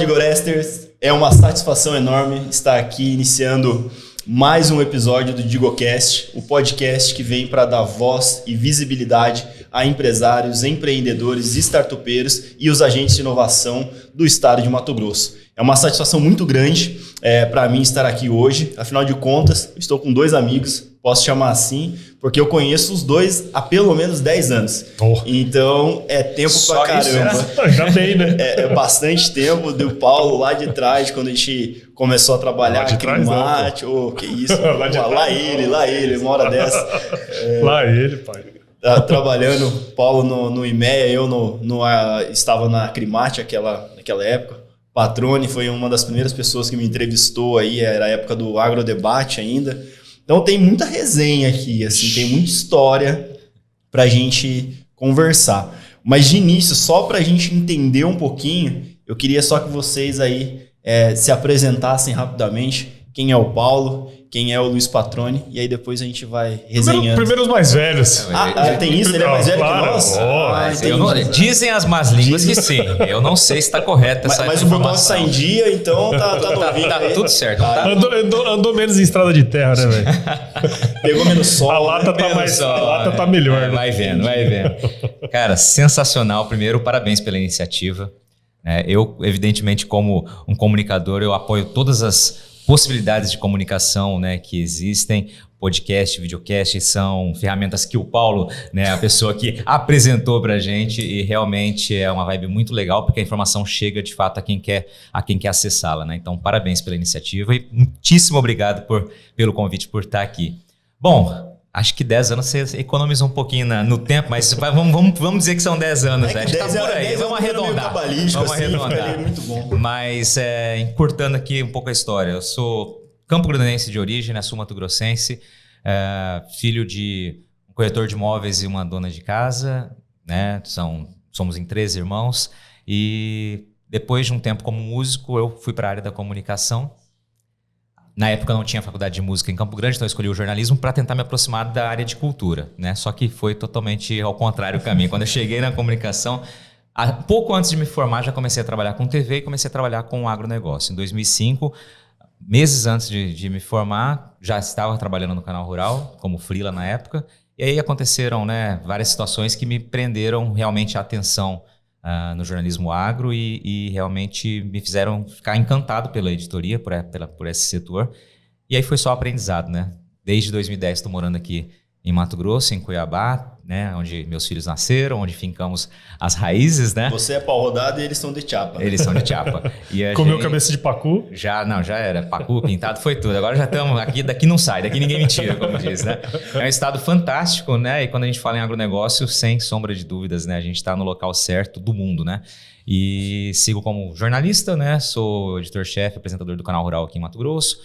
Digoresters, é uma satisfação enorme estar aqui iniciando mais um episódio do DigoCast, o podcast que vem para dar voz e visibilidade a empresários, empreendedores, startupeiros e os agentes de inovação do estado de Mato Grosso. É uma satisfação muito grande para mim estar aqui hoje, afinal de contas, estou com dois amigos, posso chamar assim, porque eu conheço os dois há pelo menos 10 anos. Então, é tempo pra caramba. Já bem, né? É bastante tempo do Paulo lá de trás, quando a gente começou a trabalhar aqui no Mate. Que isso. lá ele, uma hora dessa. Lá ele, pai. Trabalhando, Paulo no IMEA, eu estava na Crimate naquela época. Patrone foi uma das primeiras pessoas que me entrevistou aí, era a época do Agrodebate ainda. Então tem muita resenha aqui, assim, tem muita história pra gente conversar. Mas de início, só pra gente entender um pouquinho, eu queria só que vocês aí se apresentassem rapidamente. Quem é o Paulo, quem é o Luiz Patrone, e aí depois a gente vai resenhando. Primeiro os mais velhos. Tem isso? Ele é mais velho que nós? Dizem as más línguas que sim. Eu não sei se está correto essa informação. Mas o botão está em dia, então tá novinho. Tá tudo certo. Andou menos em estrada de terra, né, velho? Pegou menos sol. A lata tá melhor. Né? Vai vendo. Cara, sensacional. Primeiro, parabéns pela iniciativa. Eu, evidentemente, como um comunicador, eu apoio todas as possibilidades de comunicação, né, que existem. Podcast, videocast são ferramentas que o Paulo, né, a pessoa que apresentou pra gente, e realmente é uma vibe muito legal, porque a informação chega de fato a quem quer acessá-la, né? Então, parabéns pela iniciativa e muitíssimo obrigado pelo convite, por estar aqui. Bom, acho que 10 anos você economizou um pouquinho no tempo, mas vamos dizer que são 10 anos, né? A gente tá por aí, vamos arredondar. Muito bom. Mas, encurtando aqui um pouco a história, eu sou campo-grandense de origem, né? Sul mato-grossense, filho de um corretor de imóveis e uma dona de casa, né? Somos em 13 irmãos, e depois de um tempo como músico, eu fui para a área da comunicação. Na época não tinha faculdade de música em Campo Grande, então eu escolhi o jornalismo para tentar me aproximar da área de cultura, né? Só que foi totalmente ao contrário o caminho. Quando eu cheguei na comunicação, pouco antes de me formar, já comecei a trabalhar com TV e comecei a trabalhar com agronegócio. Em 2005, meses antes de me formar, já estava trabalhando no Canal Rural, como freela na época, e aí aconteceram, né, várias situações que me prenderam realmente a atenção no jornalismo agro e realmente me fizeram ficar encantado pela editoria, por esse setor. E aí foi só aprendizado, né? Desde 2010 estou morando aqui em Mato Grosso, em Cuiabá, né? Onde meus filhos nasceram, onde fincamos as raízes, né? Você é pau rodado e eles são de chapa. Eles são de chapa. Comeu cabeça de pacu? Já era. Pacu, pintado, foi tudo. Agora já estamos aqui, daqui não sai, daqui ninguém me tira, como diz, né? É um estado fantástico, né? E quando a gente fala em agronegócio, sem sombra de dúvidas, né? A gente está no local certo do mundo, né? E sigo como jornalista, né? Sou editor-chefe, apresentador do Canal Rural aqui em Mato Grosso.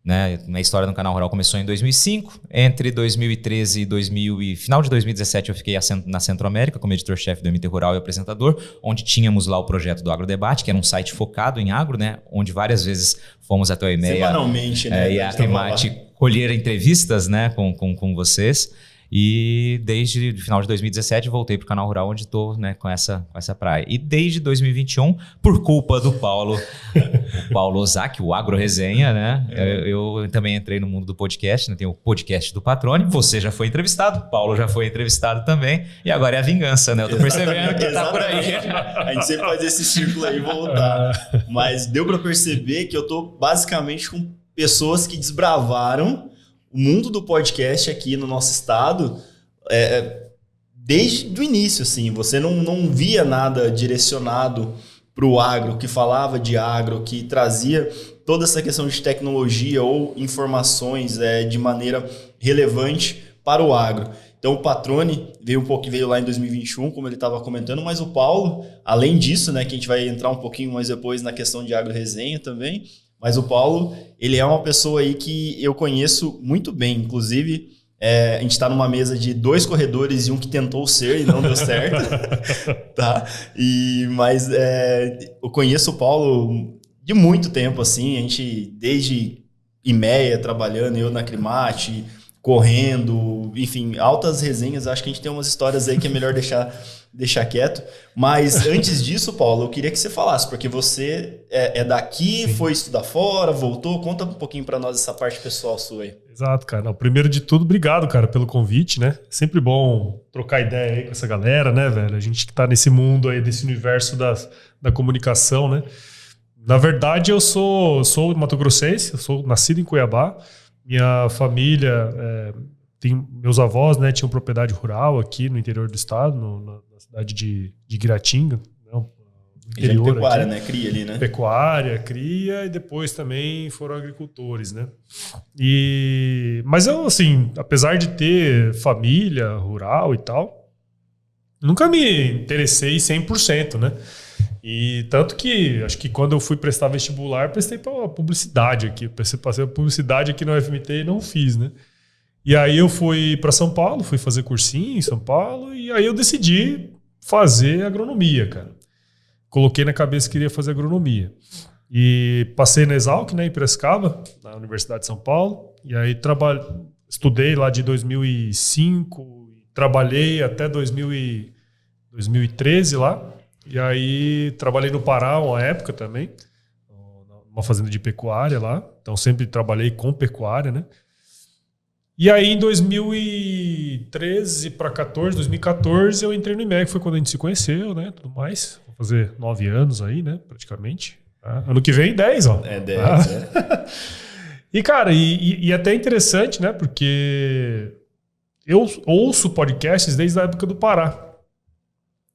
Né? Minha história no Canal Rural começou em 2005. Entre 2013 e final de 2017 eu fiquei na Centro-América como editor-chefe do MT Rural e apresentador, onde tínhamos lá o projeto do Agrodebate, que era um site focado em agro, né? Onde várias vezes fomos até o IMEA. Semanalmente, né? E a Crimate colher entrevistas, né, com vocês. E desde o final de 2017 voltei para o Canal Rural, onde estou, né, com essa praia. E desde 2021, por culpa do Paulo, o Paulo Ozaki, o Agro Resenha, né? Eu também entrei no mundo do podcast, né? Tem o podcast do Patrone. Você já foi entrevistado, o Paulo já foi entrevistado também. E agora é a vingança, né? Eu tô percebendo que tá por aí. A gente sempre faz esse círculo aí voltar. Mas deu para perceber que eu tô basicamente com pessoas que desbravaram o mundo do podcast aqui no nosso estado, desde o início, assim, você não via nada direcionado para o agro, que falava de agro, que trazia toda essa questão de tecnologia ou informações de maneira relevante para o agro. Então o Patrone veio lá em 2021, como ele estava comentando, mas o Paulo, além disso, né, que a gente vai entrar um pouquinho mais depois na questão de agro resenha também, mas o Paulo, ele é uma pessoa aí que eu conheço muito bem. Inclusive, a gente está numa mesa de 2 corredores e um que tentou ser e não deu certo. Tá? Mas eu conheço o Paulo de muito tempo, assim. A gente, desde IMEA, trabalhando, eu na Crimate, correndo, enfim, altas resenhas. Acho que a gente tem umas histórias aí que é melhor deixar quieto. Mas antes disso, Paulo, eu queria que você falasse, porque você é daqui, Sim. Foi estudar fora, voltou. Conta um pouquinho para nós essa parte pessoal sua aí. Exato, cara. Não, primeiro de tudo, obrigado, cara, pelo convite, né? Sempre bom trocar ideia aí com essa galera, né, velho? A gente que tá nesse mundo aí, desse universo da comunicação, né? Na verdade, eu sou mato-grossense, eu sou nascido em Cuiabá. Minha família, meus avós, né, tinham propriedade rural aqui no interior do estado, na cidade de Guiratinga, no interior. Pecuária, aqui. Né? Cria ali, né? Pecuária, cria, e depois também foram agricultores, né? Mas eu, assim, apesar de ter família rural e tal, nunca me interessei 100%, né? E tanto que, acho que quando eu fui prestar vestibular, prestei para publicidade aqui. Passei a publicidade aqui no UFMT e não fiz, né? E aí eu fui para São Paulo, fui fazer cursinho em São Paulo, e aí eu decidi fazer agronomia, cara. Coloquei na cabeça que queria fazer agronomia. E passei na Exalc, né, em Piracicaba, na Universidade de São Paulo. E aí estudei lá de 2005, trabalhei até 2013 lá. E aí trabalhei no Pará uma época também, numa fazenda de pecuária lá. Então sempre trabalhei com pecuária, né? E aí em 2013 para 2014 eu entrei no IMEC, foi quando a gente se conheceu, né? Tudo mais. Vou fazer 9 anos aí, né? Praticamente. Ano que vem 10, ó. 10, E cara, e até interessante, né? Porque eu ouço podcasts desde a época do Pará.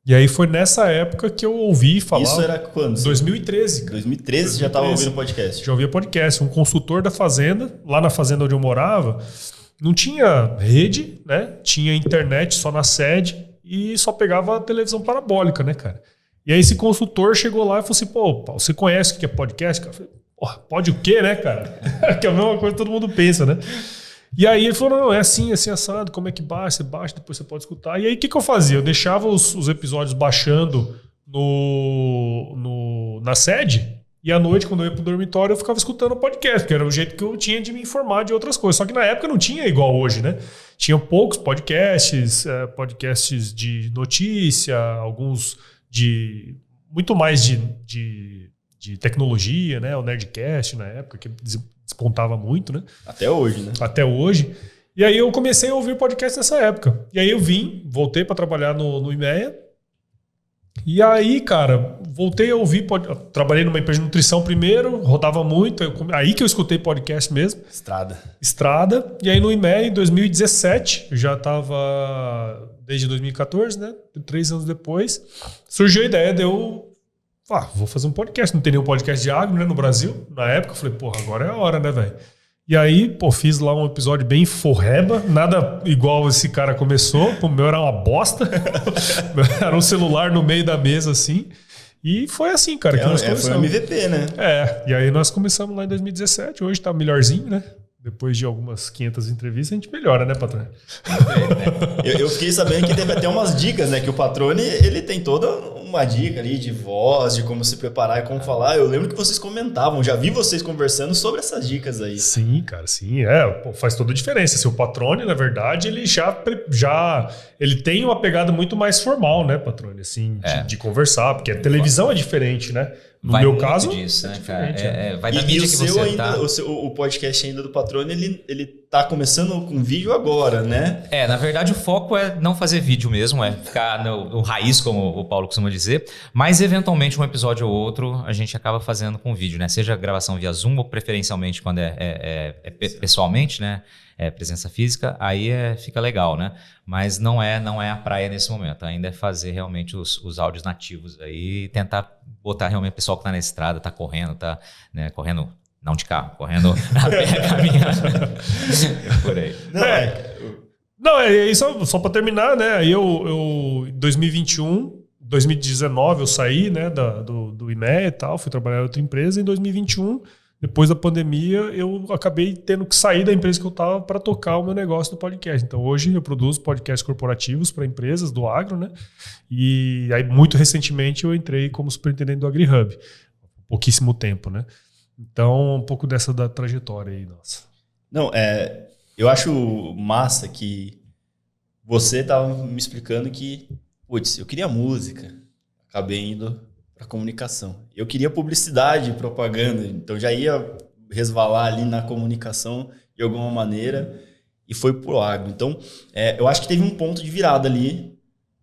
E aí foi nessa época que eu ouvi falar... Isso era quando? 2013. Cara. 2013 já estava ouvindo podcast? Já ouvia podcast. Um consultor da fazenda, lá na fazenda onde eu morava, não tinha rede, né? Tinha internet só na sede e só pegava a televisão parabólica, né, cara? E aí esse consultor chegou lá e falou assim, pô, você conhece o que é podcast? Eu falei, porra, pode o quê, né, cara? Que é a mesma coisa que todo mundo pensa, né? E aí ele falou, não, é assim assado, como é que baixa? Você baixa, depois você pode escutar. E aí o que eu fazia? Eu deixava os episódios baixando na sede, e à noite, quando eu ia pro dormitório, eu ficava escutando o podcast, que era o jeito que eu tinha de me informar de outras coisas. Só que na época não tinha igual hoje, né? Tinha poucos podcasts, podcasts de notícia, alguns muito mais de tecnologia, né? O Nerdcast na época, que despontava muito, né? Até hoje, né? Até hoje. E aí eu comecei a ouvir podcast nessa época. E aí eu voltei para trabalhar no IMEA. E aí, cara, voltei a ouvir... Trabalhei numa empresa de nutrição primeiro, rodava muito. Aí que eu escutei podcast mesmo. Estrada. E aí no IMEA, em 2017, eu já estava... Desde 2014, né? 3 anos depois, surgiu a ideia de eu... vou fazer um podcast. Não tem nenhum podcast de agro, né, no Brasil. Na época eu falei, porra, agora é a hora, né, velho? E aí, pô, fiz lá um episódio bem forreba, nada igual esse cara começou. O meu era uma bosta. Era um celular no meio da mesa, assim. E foi assim, cara, que nós começamos. Foi um MVP, né? E aí nós começamos lá em 2017. Hoje tá melhorzinho, né? Depois de algumas 500 entrevistas, a gente melhora, né, Patrone? Eu fiquei sabendo que teve até umas dicas, né? Que o Patrone, ele tem toda uma dica ali de voz, de como se preparar e como falar. Eu lembro que vocês comentavam, já vi vocês conversando sobre essas dicas aí. Sim, cara, sim. Faz toda a diferença. Se o Patrone, na verdade, ele ele tem uma pegada muito mais formal, né, Patrone? Assim, de conversar, porque a televisão é diferente, né? No meu caso, disso, né, cara? Vai da mídia que você ainda, o podcast ainda do Patrone, ele tá começando com vídeo agora, né? Na verdade o foco é não fazer vídeo mesmo, é ficar no raiz, como o Paulo costuma dizer, mas eventualmente um episódio ou outro a gente acaba fazendo com vídeo, né? Seja gravação via Zoom ou preferencialmente quando pessoalmente, né? Presença física, aí fica legal, né? Mas não é a praia nesse momento, ainda é fazer realmente os áudios nativos aí e tentar botar realmente o pessoal que tá na estrada, tá correndo, né? Correndo, não de carro, correndo a pé, caminhando, por aí. Só para terminar, né? Aí eu em 2019 eu saí, né, do IMEA e tal, fui trabalhar em outra empresa. Em 2021, depois da pandemia, eu acabei tendo que sair da empresa que eu estava para tocar o meu negócio do podcast. Então, hoje eu produzo podcasts corporativos para empresas do agro, né? E aí, muito recentemente, eu entrei como superintendente do AgriHub. Pouquíssimo tempo, né? Então, um pouco dessa da trajetória aí, nossa. Não, Eu acho massa que você tava me explicando que, putz, eu queria música, acabei indo para comunicação. Eu queria publicidade e propaganda, então já ia resvalar ali na comunicação de alguma maneira e foi pro agro. Então, eu acho que teve um ponto de virada ali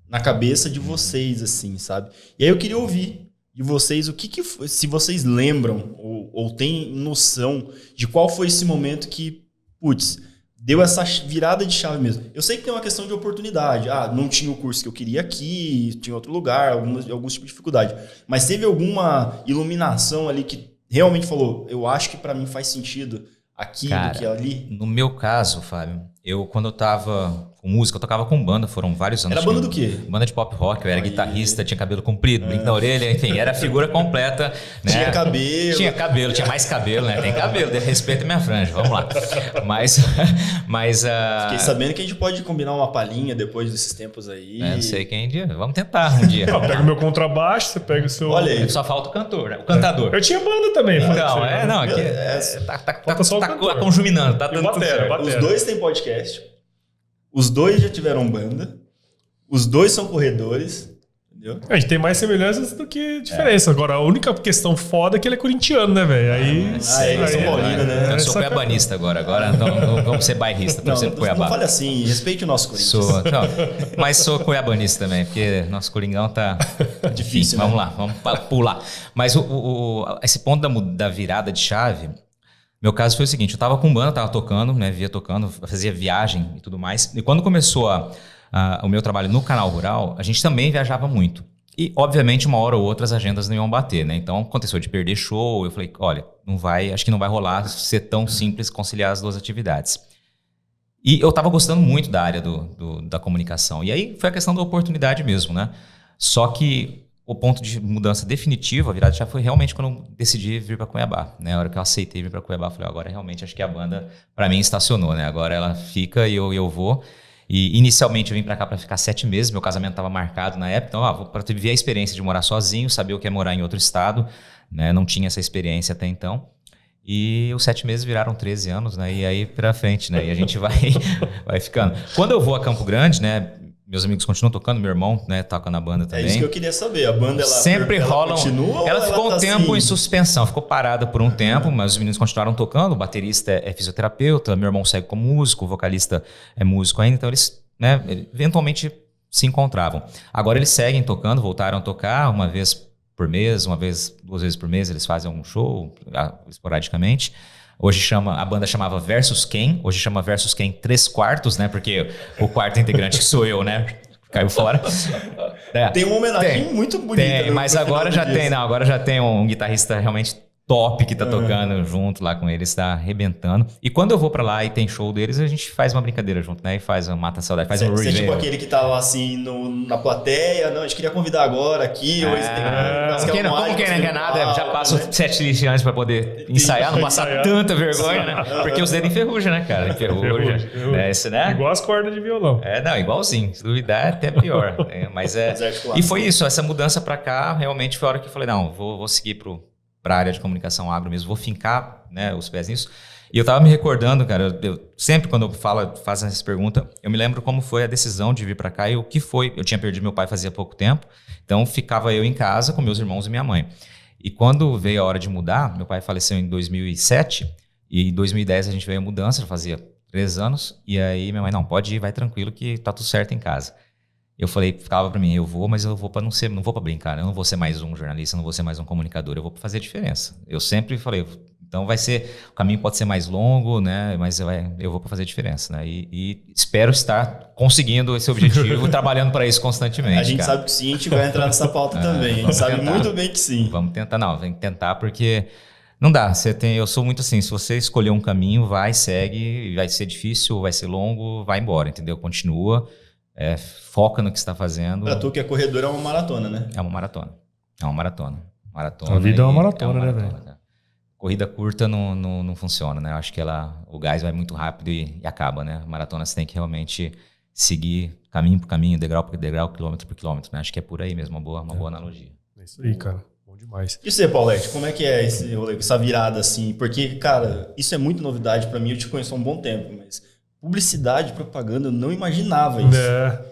na cabeça de vocês, assim, sabe? E aí eu queria ouvir de vocês o que foi, se vocês lembram ou têm noção de qual foi esse momento que, putz, deu essa virada de chave mesmo. Eu sei que tem uma questão de oportunidade. Não tinha o curso que eu queria aqui, tinha outro lugar, alguns tipos de dificuldade. Mas teve alguma iluminação ali que realmente falou, eu acho que para mim faz sentido aqui do que ali? No meu caso, Fábio, quando eu tava com música, eu tocava com banda, foram vários anos. Era banda do quê? Banda de pop rock, eu era guitarrista, tinha cabelo comprido, brinco na orelha, enfim, era a figura completa. Né? Tinha cabelo. Tinha cabelo, tinha mais cabelo, né? Tem cabelo, de respeito à minha franja, vamos lá. Mas Fiquei sabendo que a gente pode combinar uma palhinha depois desses tempos aí. Não sei quem dia, vamos tentar um dia. Pega o meu contrabaixo, você pega o seu... Olha aí. Só falta o cantor, né? O cantador. Eu tinha banda também. Então, aqui Falta só o cantor. tá conjuminando, tá E dando tudo batera, certo. batera. Os dois têm podcast. Os dois já tiveram banda. Os dois são corredores. Entendeu? A gente tem mais semelhanças do que diferença. Agora, a única questão foda é que ele é corintiano, né, velho? Aí. Ele é São Paulino, né? Eu sou cuiabanista agora não vamos ser bairrista, Não, torcer pro Cuiabá. não fale assim, respeite o nosso Corinthians. Mas sou cuiabanista também, porque nosso Coringão tá difícil, enfim, né? Vamos lá, vamos pular. Mas esse ponto da virada de chave, meu caso foi o seguinte, eu tava com banda, tava tocando, né, via tocando, fazia viagem e tudo mais. E quando começou o meu trabalho no Canal Rural, a gente também viajava muito. E, obviamente, uma hora ou outra as agendas não iam bater, né? Então, aconteceu de perder show, eu falei, olha, acho que não vai rolar ser tão simples conciliar as duas atividades. E eu tava gostando muito da área da comunicação. E aí foi a questão da oportunidade mesmo, né? Só que o ponto de mudança definitiva, a virada já foi realmente quando eu decidi vir para Cuiabá, né? A hora que eu aceitei vir para Cuiabá, eu falei, agora realmente acho que a banda, para mim, estacionou, né? Agora ela fica e eu vou. E inicialmente eu vim para cá para ficar 7 meses, meu casamento estava marcado na época, então vou para viver a experiência de morar sozinho, saber o que é morar em outro estado, né? Não tinha essa experiência até então. E os 7 meses viraram 13 anos, né? E aí para frente, né? E a gente vai ficando. Quando eu vou a Campo Grande, né? Meus amigos continuam tocando, meu irmão, né, toca na banda também. É isso que eu queria saber. A banda, ela continua? Ela ficou tá um tempo assim? em suspensão, ficou parada por um tempo, mas os meninos continuaram tocando. O baterista é fisioterapeuta, meu irmão segue como músico, o vocalista é músico ainda, então eles, né, eventualmente se encontravam. Agora eles seguem tocando, voltaram a tocar uma vez por mês, 2 vezes por mês eles fazem um show, esporadicamente. Hoje a banda chamava Versus Quem, hoje chama Versus Quem 3/4, né? Porque o quarto integrante que sou eu, né? Caiu fora. Tem uma homenagem muito bonita. Tem, mas agora já tem um guitarrista realmente top que tá tocando junto lá com eles, tá arrebentando. E quando eu vou pra lá e tem show deles, a gente faz uma brincadeira junto, né? E faz uma Mata Saudade, faz um Você review. é tipo aquele que tá lá assim na plateia, não, a gente queria convidar agora aqui, ou quem não quer nada, já passa o set list antes pra poder ensaiar, não passar tanta vergonha, né? Porque os dedos enferrujam, né, cara? Enferruja. Né? Igual as cordas de violão. Igualzinho. Se duvidar, é até pior. E foi isso, essa mudança pra cá, realmente foi a hora que eu falei, não, vou seguir para a área de comunicação agro mesmo, vou fincar, né, os pés nisso. E eu tava me recordando, cara, eu sempre quando eu faço essa pergunta, eu me lembro como foi a decisão de vir para cá e o que foi. Eu tinha perdido meu pai fazia pouco tempo, então ficava eu em casa com meus irmãos e minha mãe. E quando veio a hora de mudar, meu pai faleceu em 2007 e em 2010 a gente veio a mudança, já fazia 3 anos, e aí minha mãe, não, pode ir, vai tranquilo que tá tudo certo em casa. Eu ficava pra mim, eu vou, mas eu vou para não vou para brincar, né? Eu não vou ser mais um jornalista, não vou ser mais um comunicador, eu vou para fazer a diferença. Eu sempre falei, então o caminho pode ser mais longo, né? Mas eu vou para fazer a diferença, né? E espero estar conseguindo esse objetivo, trabalhando para isso constantemente. A gente sabe que sim, a gente vai entrar nessa pauta também. A gente sabe muito bem que sim. Vamos tentar, tem que tentar porque não dá. Eu sou muito assim, se você escolher um caminho, segue, vai ser difícil, vai ser longo, vai embora, entendeu? Continua. Foca no que está fazendo. Pra tu que é corredor é uma maratona, né? É uma maratona. A vida é uma maratona, né, velho? Corrida curta não funciona, né? Eu acho que o gás vai muito rápido e acaba, né? Maratona você tem que realmente seguir caminho por caminho, degrau por degrau, quilômetro por quilômetro, né? Acho que é por aí mesmo, uma boa analogia. É isso aí, cara. Bom demais. E você, Paulette, como é que é esse rolê, essa virada assim? Porque, cara, isso é muito novidade pra mim, eu te conheço há um bom tempo, mas publicidade, propaganda, eu não imaginava isso.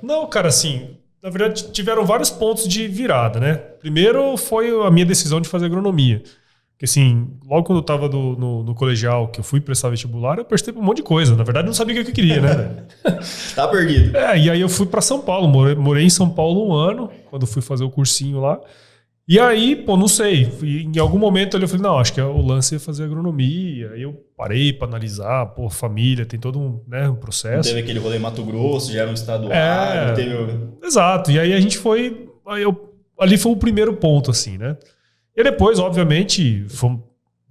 Não, cara, assim, na verdade tiveram vários pontos de virada, né? Primeiro foi a minha decisão de fazer agronomia. Porque assim, logo quando eu tava no colegial, que eu fui prestar vestibular, eu percebi um monte de coisa. Na verdade, eu não sabia o que eu queria, né? Tá perdido. E aí eu fui pra São Paulo, morei em São Paulo 1 ano, quando fui fazer o cursinho lá. E aí, pô, não sei. Em algum momento ali eu falei, não, acho que o lance é fazer agronomia. Aí eu parei pra analisar, pô, família, tem todo um processo. Não teve aquele rolê em Mato Grosso, já era um estado Exato. E aí a gente foi... ali foi o primeiro ponto, assim, né? E depois, obviamente,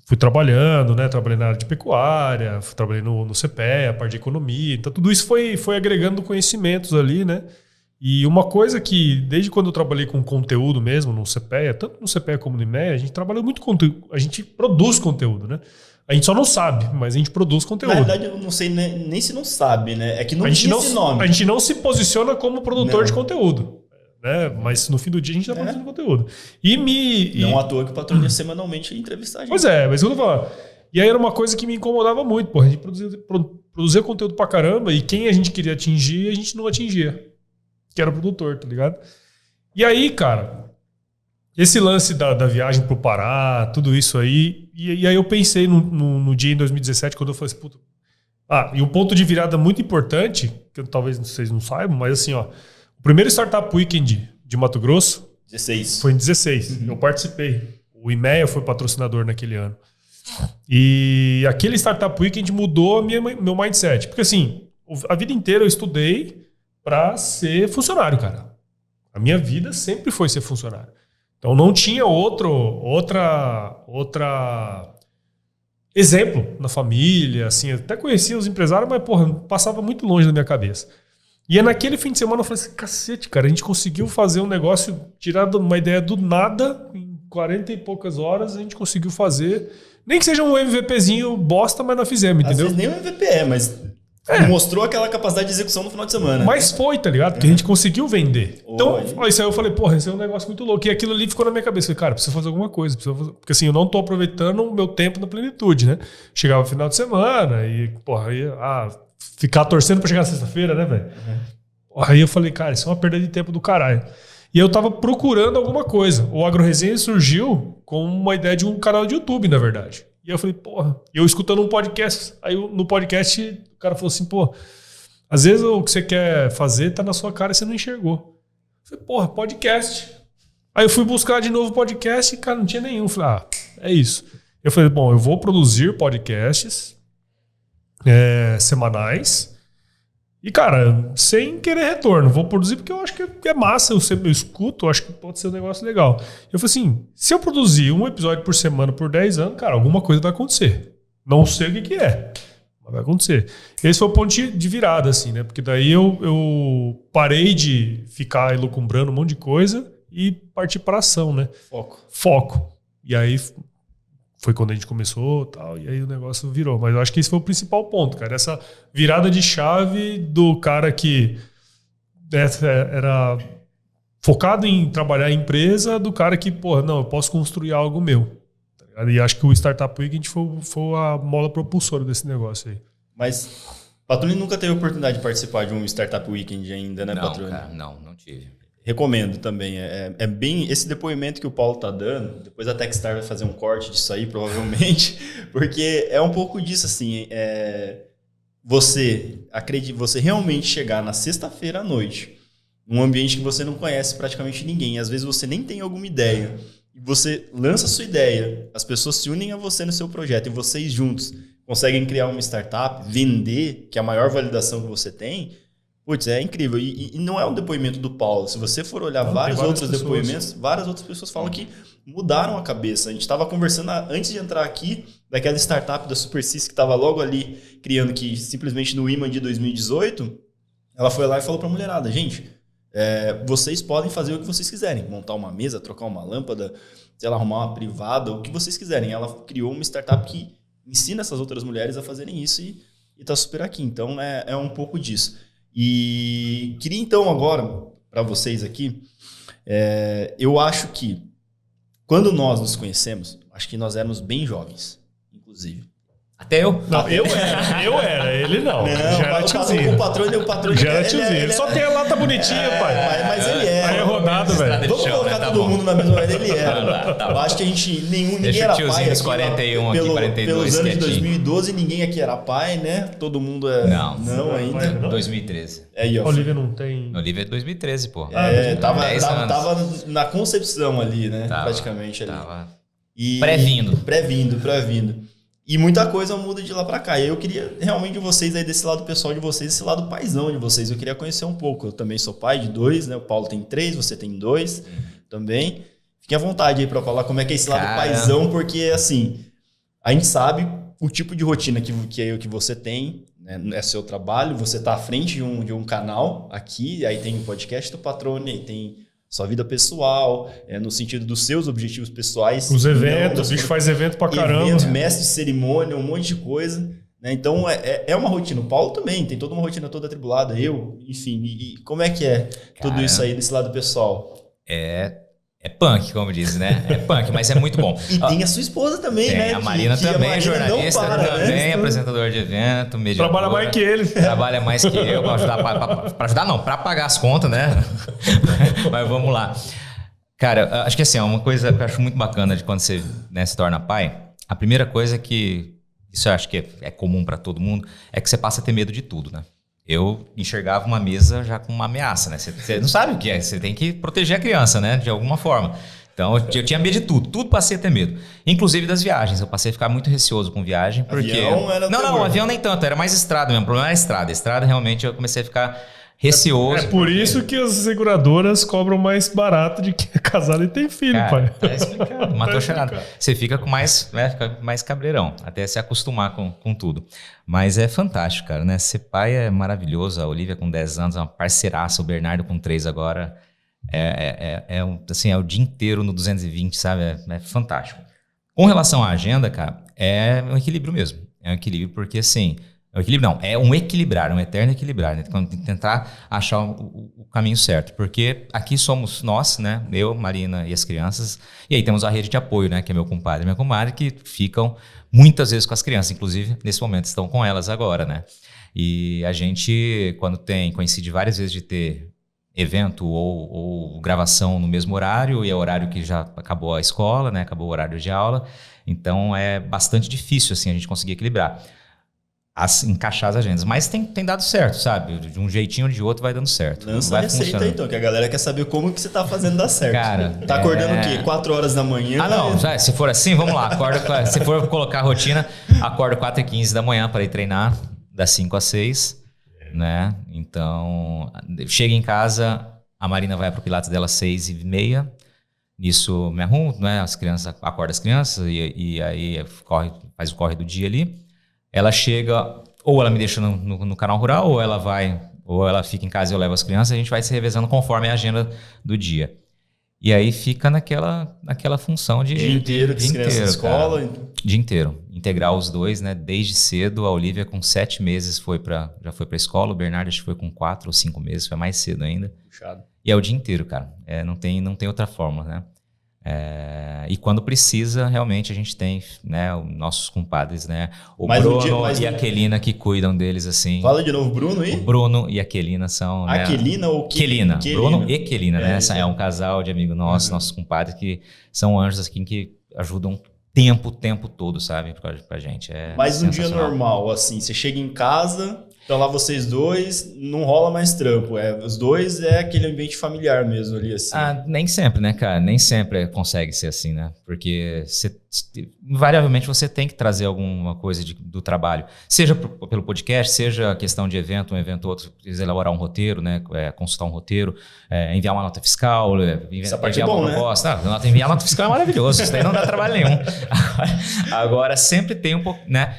fui trabalhando, né? Trabalhei na área de pecuária, trabalhei no CPE, a parte de economia. Então, tudo isso foi agregando conhecimentos ali, né? E uma coisa que, desde quando eu trabalhei com conteúdo mesmo, no CPE, tanto no CPE como no IMEA, a gente trabalha muito com conteúdo. A gente produz conteúdo, né? A gente só não sabe, mas a gente produz conteúdo. Na verdade, eu não sei nem se não sabe, né? É que não tinha esse nome. A gente não se posiciona como produtor de conteúdo. Né? Mas no fim do dia a gente está produzindo conteúdo. Não à toa que o patrão ia semanalmente entrevistar a gente. Pois é, mas eu vou falar. E aí era uma coisa que me incomodava muito. Pô, a gente produzia conteúdo pra caramba e quem a gente queria atingir, a gente não atingia. Que era o produtor, tá ligado? E aí, cara, esse lance da viagem pro Pará, tudo isso aí. E aí eu pensei no dia em 2017, quando eu falei assim, puta. E um ponto de virada muito importante, que talvez vocês não saibam, mas assim, ó. O primeiro Startup Weekend de Mato Grosso 16. Foi em 16. Eu participei. O IMEA foi patrocinador naquele ano. E aquele Startup Weekend mudou meu mindset. Porque assim, a vida inteira eu estudei para ser funcionário, cara. A minha vida sempre foi ser funcionário. Então não tinha outra exemplo na família, assim. Eu até conhecia os empresários, mas porra, passava muito longe da minha cabeça. E naquele fim de semana eu falei assim, cacete, cara, a gente conseguiu fazer um negócio, tirar uma ideia do nada, em 40 e poucas horas a gente conseguiu fazer, nem que seja um MVPzinho bosta, mas nós fizemos, entendeu? Às vezes nem um MVP mas mostrou aquela capacidade de execução no final de semana. Mas foi, tá ligado? Porque a gente conseguiu vender. Então, isso aí eu falei, porra, esse é um negócio muito louco. E aquilo ali ficou na minha cabeça. Eu falei, cara, preciso fazer alguma coisa. Porque assim, eu não tô aproveitando o meu tempo na plenitude, né? Chegava no final de semana e, porra, ficar torcendo pra chegar na sexta-feira, né, velho? Aí eu falei, cara, isso é uma perda de tempo do caralho. E eu tava procurando alguma coisa. O AgroResenha surgiu com uma ideia de um canal de YouTube, na verdade. E eu falei, porra, eu escutando um podcast. Aí no podcast o cara falou assim, pô, às vezes o que você quer fazer tá na sua cara e você não enxergou. Eu falei, porra, podcast. Aí eu fui buscar de novo podcast e, cara, não tinha nenhum. Eu falei, é isso. Eu falei, bom, eu vou produzir podcasts semanais. E, cara, sem querer retorno. Vou produzir porque eu acho que é massa. Eu escuto, eu acho que pode ser um negócio legal. Eu falei assim, se eu produzir um episódio por semana por 10 anos, cara, alguma coisa vai acontecer. Não sei o que é, mas vai acontecer. Esse foi o ponto de virada, assim, né? Porque daí eu parei de ficar elucumbrando um monte de coisa e parti para ação, né? Foco. E aí foi quando a gente começou tal, e aí o negócio virou. Mas eu acho que esse foi o principal ponto, cara. Essa virada de chave do cara que era focado em trabalhar em empresa, do cara que, porra, não, eu posso construir algo meu. E acho que o Startup Weekend foi a mola propulsora desse negócio aí. Mas Patrone nunca teve a oportunidade de participar de um Startup Weekend ainda, né, Patrone? Cara, não tive. Recomendo também. É bem esse depoimento que o Paulo tá dando. Depois a Techstar vai fazer um corte disso aí, provavelmente. Porque é um pouco disso, assim. Você realmente chegar na sexta-feira à noite, num ambiente que você não conhece praticamente ninguém. Às vezes você nem tem alguma ideia. E você lança a sua ideia, as pessoas se unem a você no seu projeto e vocês juntos conseguem criar uma startup, vender, que é a maior validação que você tem. Putz, é incrível. E não é um depoimento do Paulo. Se você for olhar vários outros depoimentos, várias outras pessoas falam que mudaram a cabeça. A gente estava conversando antes de entrar aqui daquela startup da SuperSys que estava logo ali criando, que simplesmente no IMA de 2018, ela foi lá e falou para a mulherada, gente, vocês podem fazer o que vocês quiserem. Montar uma mesa, trocar uma lâmpada, sei lá, arrumar uma privada, o que vocês quiserem. Ela criou uma startup que ensina essas outras mulheres a fazerem isso e está super aqui. Então, é um pouco disso. E queria então agora, para vocês aqui, eu acho que quando nós nos conhecemos, acho que nós éramos bem jovens, inclusive. Há Até eu. Não, eu era, ele não. Já era tiozinho. O patrão já era tiozinho. Ele só tem a lata bonitinha, pai. Mas ele é. Aí é rodado, velho. Vamos colocar todo mundo na mesma hora. Ele era. Tá eu acho que a gente, ninguém era pai. Dos 41 aqui, 42. Pelos anos de 2012, ninguém aqui era pai, né? Todo mundo é. Não ainda. Não? 2013. Aí, ó. Olivia não tem. Olivia é 2013, pô. Tava na concepção ali, né? Praticamente ali. Tava pré-vindo. E muita coisa muda de lá pra cá. E eu queria realmente de vocês aí, desse lado pessoal de vocês, esse lado paizão de vocês. Eu queria conhecer um pouco. Eu também sou pai de 2, né? O Paulo tem 3, você tem 2 também. Fiquem à vontade aí pra falar como é que é esse lado paizão, porque assim, a gente sabe o tipo de rotina que você tem, né? É seu trabalho, você tá à frente de um canal aqui, aí tem o podcast do Patrone, aí tem sua vida pessoal, no sentido dos seus objetivos pessoais. Os eventos, o bicho faz evento pra caramba. Evento, mestre de cerimônia, um monte de coisa. Né? Então, é uma rotina. O Paulo também tem toda uma rotina toda atribulada. Eu, enfim. E como é que é tudo isso aí desse lado pessoal? É punk, como diz, né? É punk, mas é muito bom. E tem a sua esposa também, né? A Marina também, a jornalista, também, apresentador de evento, mediadora. Trabalha mais que ele. Trabalha mais que eu, pra pagar as contas, né? Mas vamos lá. Cara, acho que assim, uma coisa que eu acho muito bacana de quando você, né, se torna pai, a primeira coisa que, isso eu acho que é comum pra todo mundo, é que você passa a ter medo de tudo, né? Eu enxergava uma mesa já com uma ameaça, né? Você não sabe o que é, você tem que proteger a criança, né? De alguma forma. Então, eu tinha medo de tudo passei a ter medo. Inclusive das viagens, eu passei a ficar muito receoso com viagem, porque... Avião era Não, avião nem tanto, era mais estrada mesmo, o problema era a estrada. Estrada, realmente, eu comecei a ficar receoso. É por isso que as seguradoras cobram mais barato de quem é casado e tem filho, cara, pai. Tá explicado, matou charada. Você fica com mais, né, fica mais cabreirão, até se acostumar com tudo. Mas é fantástico, cara, né? Ser pai é maravilhoso. A Olivia com 10 anos, é uma parceiraça. O Bernardo com 3 agora. Assim, é o dia inteiro no 220, sabe? É fantástico. Com relação à agenda, cara, é um equilíbrio mesmo. É um equilíbrio porque, assim... É um equilíbrio, não. É um equilibrar, um eterno equilibrar, né? Tentar achar o caminho certo. Porque aqui somos nós, né? Eu, Marina e as crianças. E aí temos a rede de apoio, né? Que é meu compadre e minha comadre, que ficam muitas vezes com as crianças. Inclusive, nesse momento, estão com elas agora, né? E a gente, quando coincide várias vezes de ter evento ou gravação no mesmo horário, e é o horário que já acabou a escola, né? Acabou o horário de aula. Então, é bastante difícil, assim, a gente conseguir equilibrar. Encaixar as agendas. Mas tem dado certo, sabe? De um jeitinho ou de outro vai dando certo. Lança a receita aí, então, que a galera quer saber como que você tá fazendo dar certo. Cara, tá acordando o quê? 4 horas da manhã? Ah, não. Já, se for assim, vamos lá. Se for colocar a rotina, acordo 4h15 da manhã para ir treinar, das 5 às 6, né? Então, chega em casa, a Marina vai pro Pilates dela às 6h30. Nisso, me arrumo, né? Acorda as crianças e aí faz o corre do dia ali. Ela chega, ou ela me deixa no canal rural, ou ela fica em casa e eu levo as crianças, a gente vai se revezando conforme a agenda do dia. E aí fica naquela função de... Dia inteiro, de crianças na escola. Cara, dia inteiro. Integrar os dois, né? Desde cedo, a Olivia com 7 meses já foi pra escola, o Bernardo acho que foi com 4 ou 5 meses, foi mais cedo ainda. Puxado. E é o dia inteiro, cara. Não tem outra forma, né? E quando precisa, realmente a gente tem, né, os nossos compadres, né? O Bruno e a Quelina que cuidam deles, assim. Fala de novo, Bruno e? O Bruno e a Quelina são... A Quelina ou Quelina? Bruno e Quelina, né? É um casal de amigo nosso, nossos compadres, que são anjos assim, que ajudam o tempo todo, sabe? Pra gente. Mas um dia normal, assim, você chega em casa... Então lá vocês dois, não rola mais trampo. Os dois é aquele ambiente familiar mesmo ali, assim. Nem sempre, né, cara? Nem sempre consegue ser assim, né? Porque invariavelmente você tem que trazer alguma coisa do trabalho. Seja pelo podcast, seja questão de evento, um evento ou outro, precisa elaborar um roteiro, né? Consultar um roteiro, enviar uma nota fiscal, enviar uma proposta. Né? Enviar nota fiscal é maravilhoso, isso daí não dá trabalho nenhum. Agora sempre tem um pouco, né?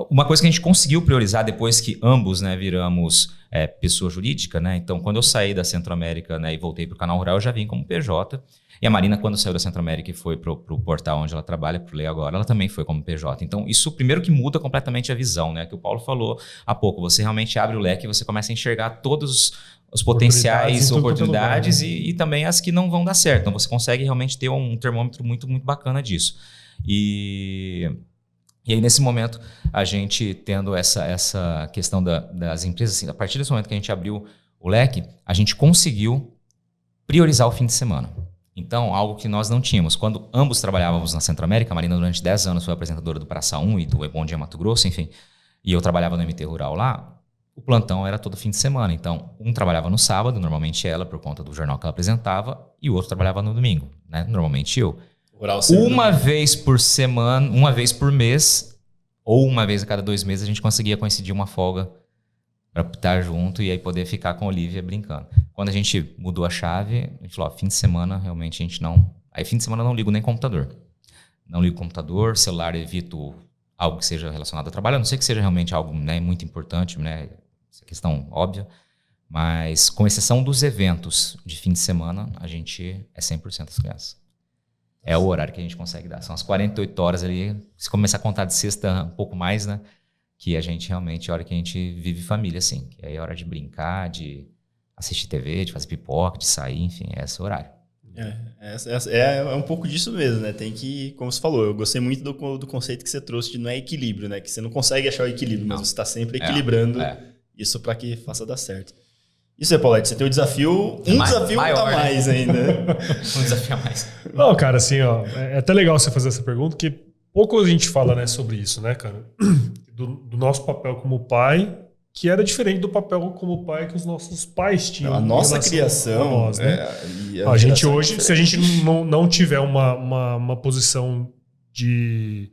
Uma coisa que a gente conseguiu priorizar depois que ambos, né, viramos pessoa jurídica, né? Então, quando eu saí da Centro-América, né, e voltei para o Canal Rural, eu já vim como PJ. E a Marina, quando saiu da Centro-América e foi para o portal onde ela trabalha, para o Lei Agora, ela também foi como PJ. Então, isso primeiro que muda completamente a visão, né? Que o Paulo falou há pouco. Você realmente abre o leque e você começa a enxergar todos os potenciais oportunidades e também as que não vão dar certo. Então, você consegue realmente ter um termômetro muito, muito bacana disso. E E aí, nesse momento, a gente tendo essa questão das empresas, assim, a partir desse momento que a gente abriu o leque, a gente conseguiu priorizar o fim de semana. Então, algo que nós não tínhamos. Quando ambos trabalhávamos na Centro-América, a Marina durante 10 anos foi apresentadora do Praça 1 e do Bom Dia Mato Grosso, enfim, e eu trabalhava no MT Rural lá, o plantão era todo fim de semana. Então, um trabalhava no sábado, normalmente ela, por conta do jornal que ela apresentava, e o outro trabalhava no domingo, né? Normalmente eu. Uma vez por semana, uma vez por mês, ou uma vez a cada 2 meses, a gente conseguia coincidir uma folga para estar junto e aí poder ficar com a Olivia brincando. Quando a gente mudou a chave, a gente falou, fim de semana realmente a gente não... Aí fim de semana eu não ligo nem computador. Não ligo computador, celular evito algo que seja relacionado ao trabalho, a não ser que seja realmente algo, né, muito importante, né, essa questão óbvia, mas com exceção dos eventos de fim de semana, a gente é 100% das crianças. É o horário que a gente consegue dar. São as 48 horas ali. Se começar a contar de sexta um pouco mais, né? Que a gente realmente, é a hora que a gente vive família, assim. Que aí é hora de brincar, de assistir TV, de fazer pipoca, de sair, enfim, é esse horário. É um pouco disso mesmo, né? Tem que, como você falou, eu gostei muito do conceito que você trouxe de não é equilíbrio, né? Que você não consegue achar o equilíbrio, mas você está sempre equilibrando isso para que faça dar certo. Isso aí, Paulette, você tem um desafio, desafio maior, a mais ainda. Um desafio a mais. Não, cara, assim, ó, é até legal você fazer essa pergunta, porque pouco a gente fala, né, sobre isso, né, cara? Do nosso papel como pai, que era diferente do papel como pai que os nossos pais tinham. A nossa criação. Nós, né? A gente hoje, se a gente não tiver uma posição de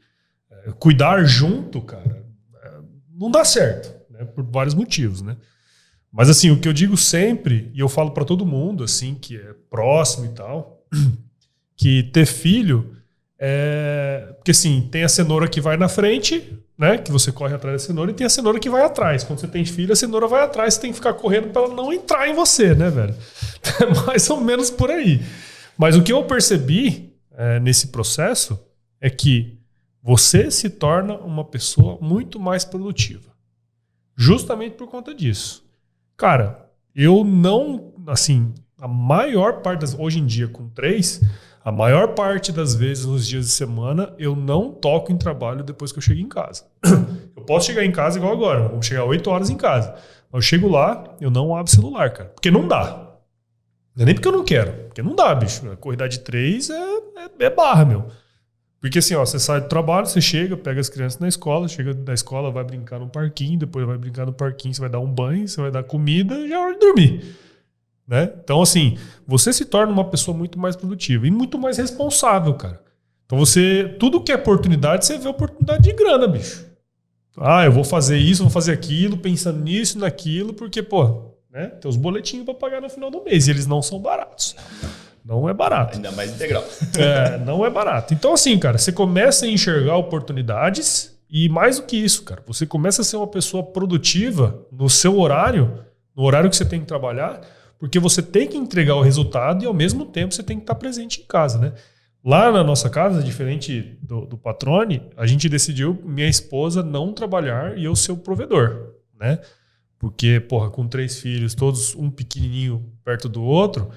cuidar junto, cara, não dá certo, né? Por vários motivos, né? Mas assim, o que eu digo sempre, e eu falo pra todo mundo, assim, que é próximo e tal, que ter filho porque assim, tem a cenoura que vai na frente, né? Que você corre atrás da cenoura, e tem a cenoura que vai atrás. Quando você tem filho, a cenoura vai atrás, você tem que ficar correndo pra ela não entrar em você, né, velho? É mais ou menos por aí. Mas o que eu percebi nesse processo é que você se torna uma pessoa muito mais produtiva. Justamente por conta disso. Cara, eu não, assim, a maior parte hoje em dia com 3, a maior parte das vezes nos dias de semana eu não toco em trabalho depois que eu chego em casa. Eu posso chegar em casa igual agora, vamos chegar 8 horas em casa. Mas eu chego lá, eu não abro celular, cara, porque não dá. Não é nem porque eu não quero, porque não dá, bicho. Acordar de 3 é barra, meu. Porque assim, ó, você sai do trabalho, você chega, pega as crianças na escola, chega da escola, vai brincar no parquinho, depois vai brincar no parquinho, você vai dar um banho, você vai dar comida e já é hora de dormir. Né? Então, assim, você se torna uma pessoa muito mais produtiva e muito mais responsável, cara. Então, tudo que é oportunidade, você vê oportunidade de grana, bicho. Ah, eu vou fazer isso, vou fazer aquilo, pensando nisso, naquilo, porque, pô, né, tem os boletinhos pra pagar no final do mês e eles não são baratos. Não é barato. Ainda mais integral. Não é barato. Então, assim, cara, você começa a enxergar oportunidades e mais do que isso, cara, você começa a ser uma pessoa produtiva no seu horário, no horário que você tem que trabalhar, porque você tem que entregar o resultado e, ao mesmo tempo, você tem que estar presente em casa, né? Lá na nossa casa, diferente do Patrone, a gente decidiu, minha esposa, não trabalhar e eu ser o provedor, né? Porque, porra, com 3 filhos, todos um pequenininho perto do outro...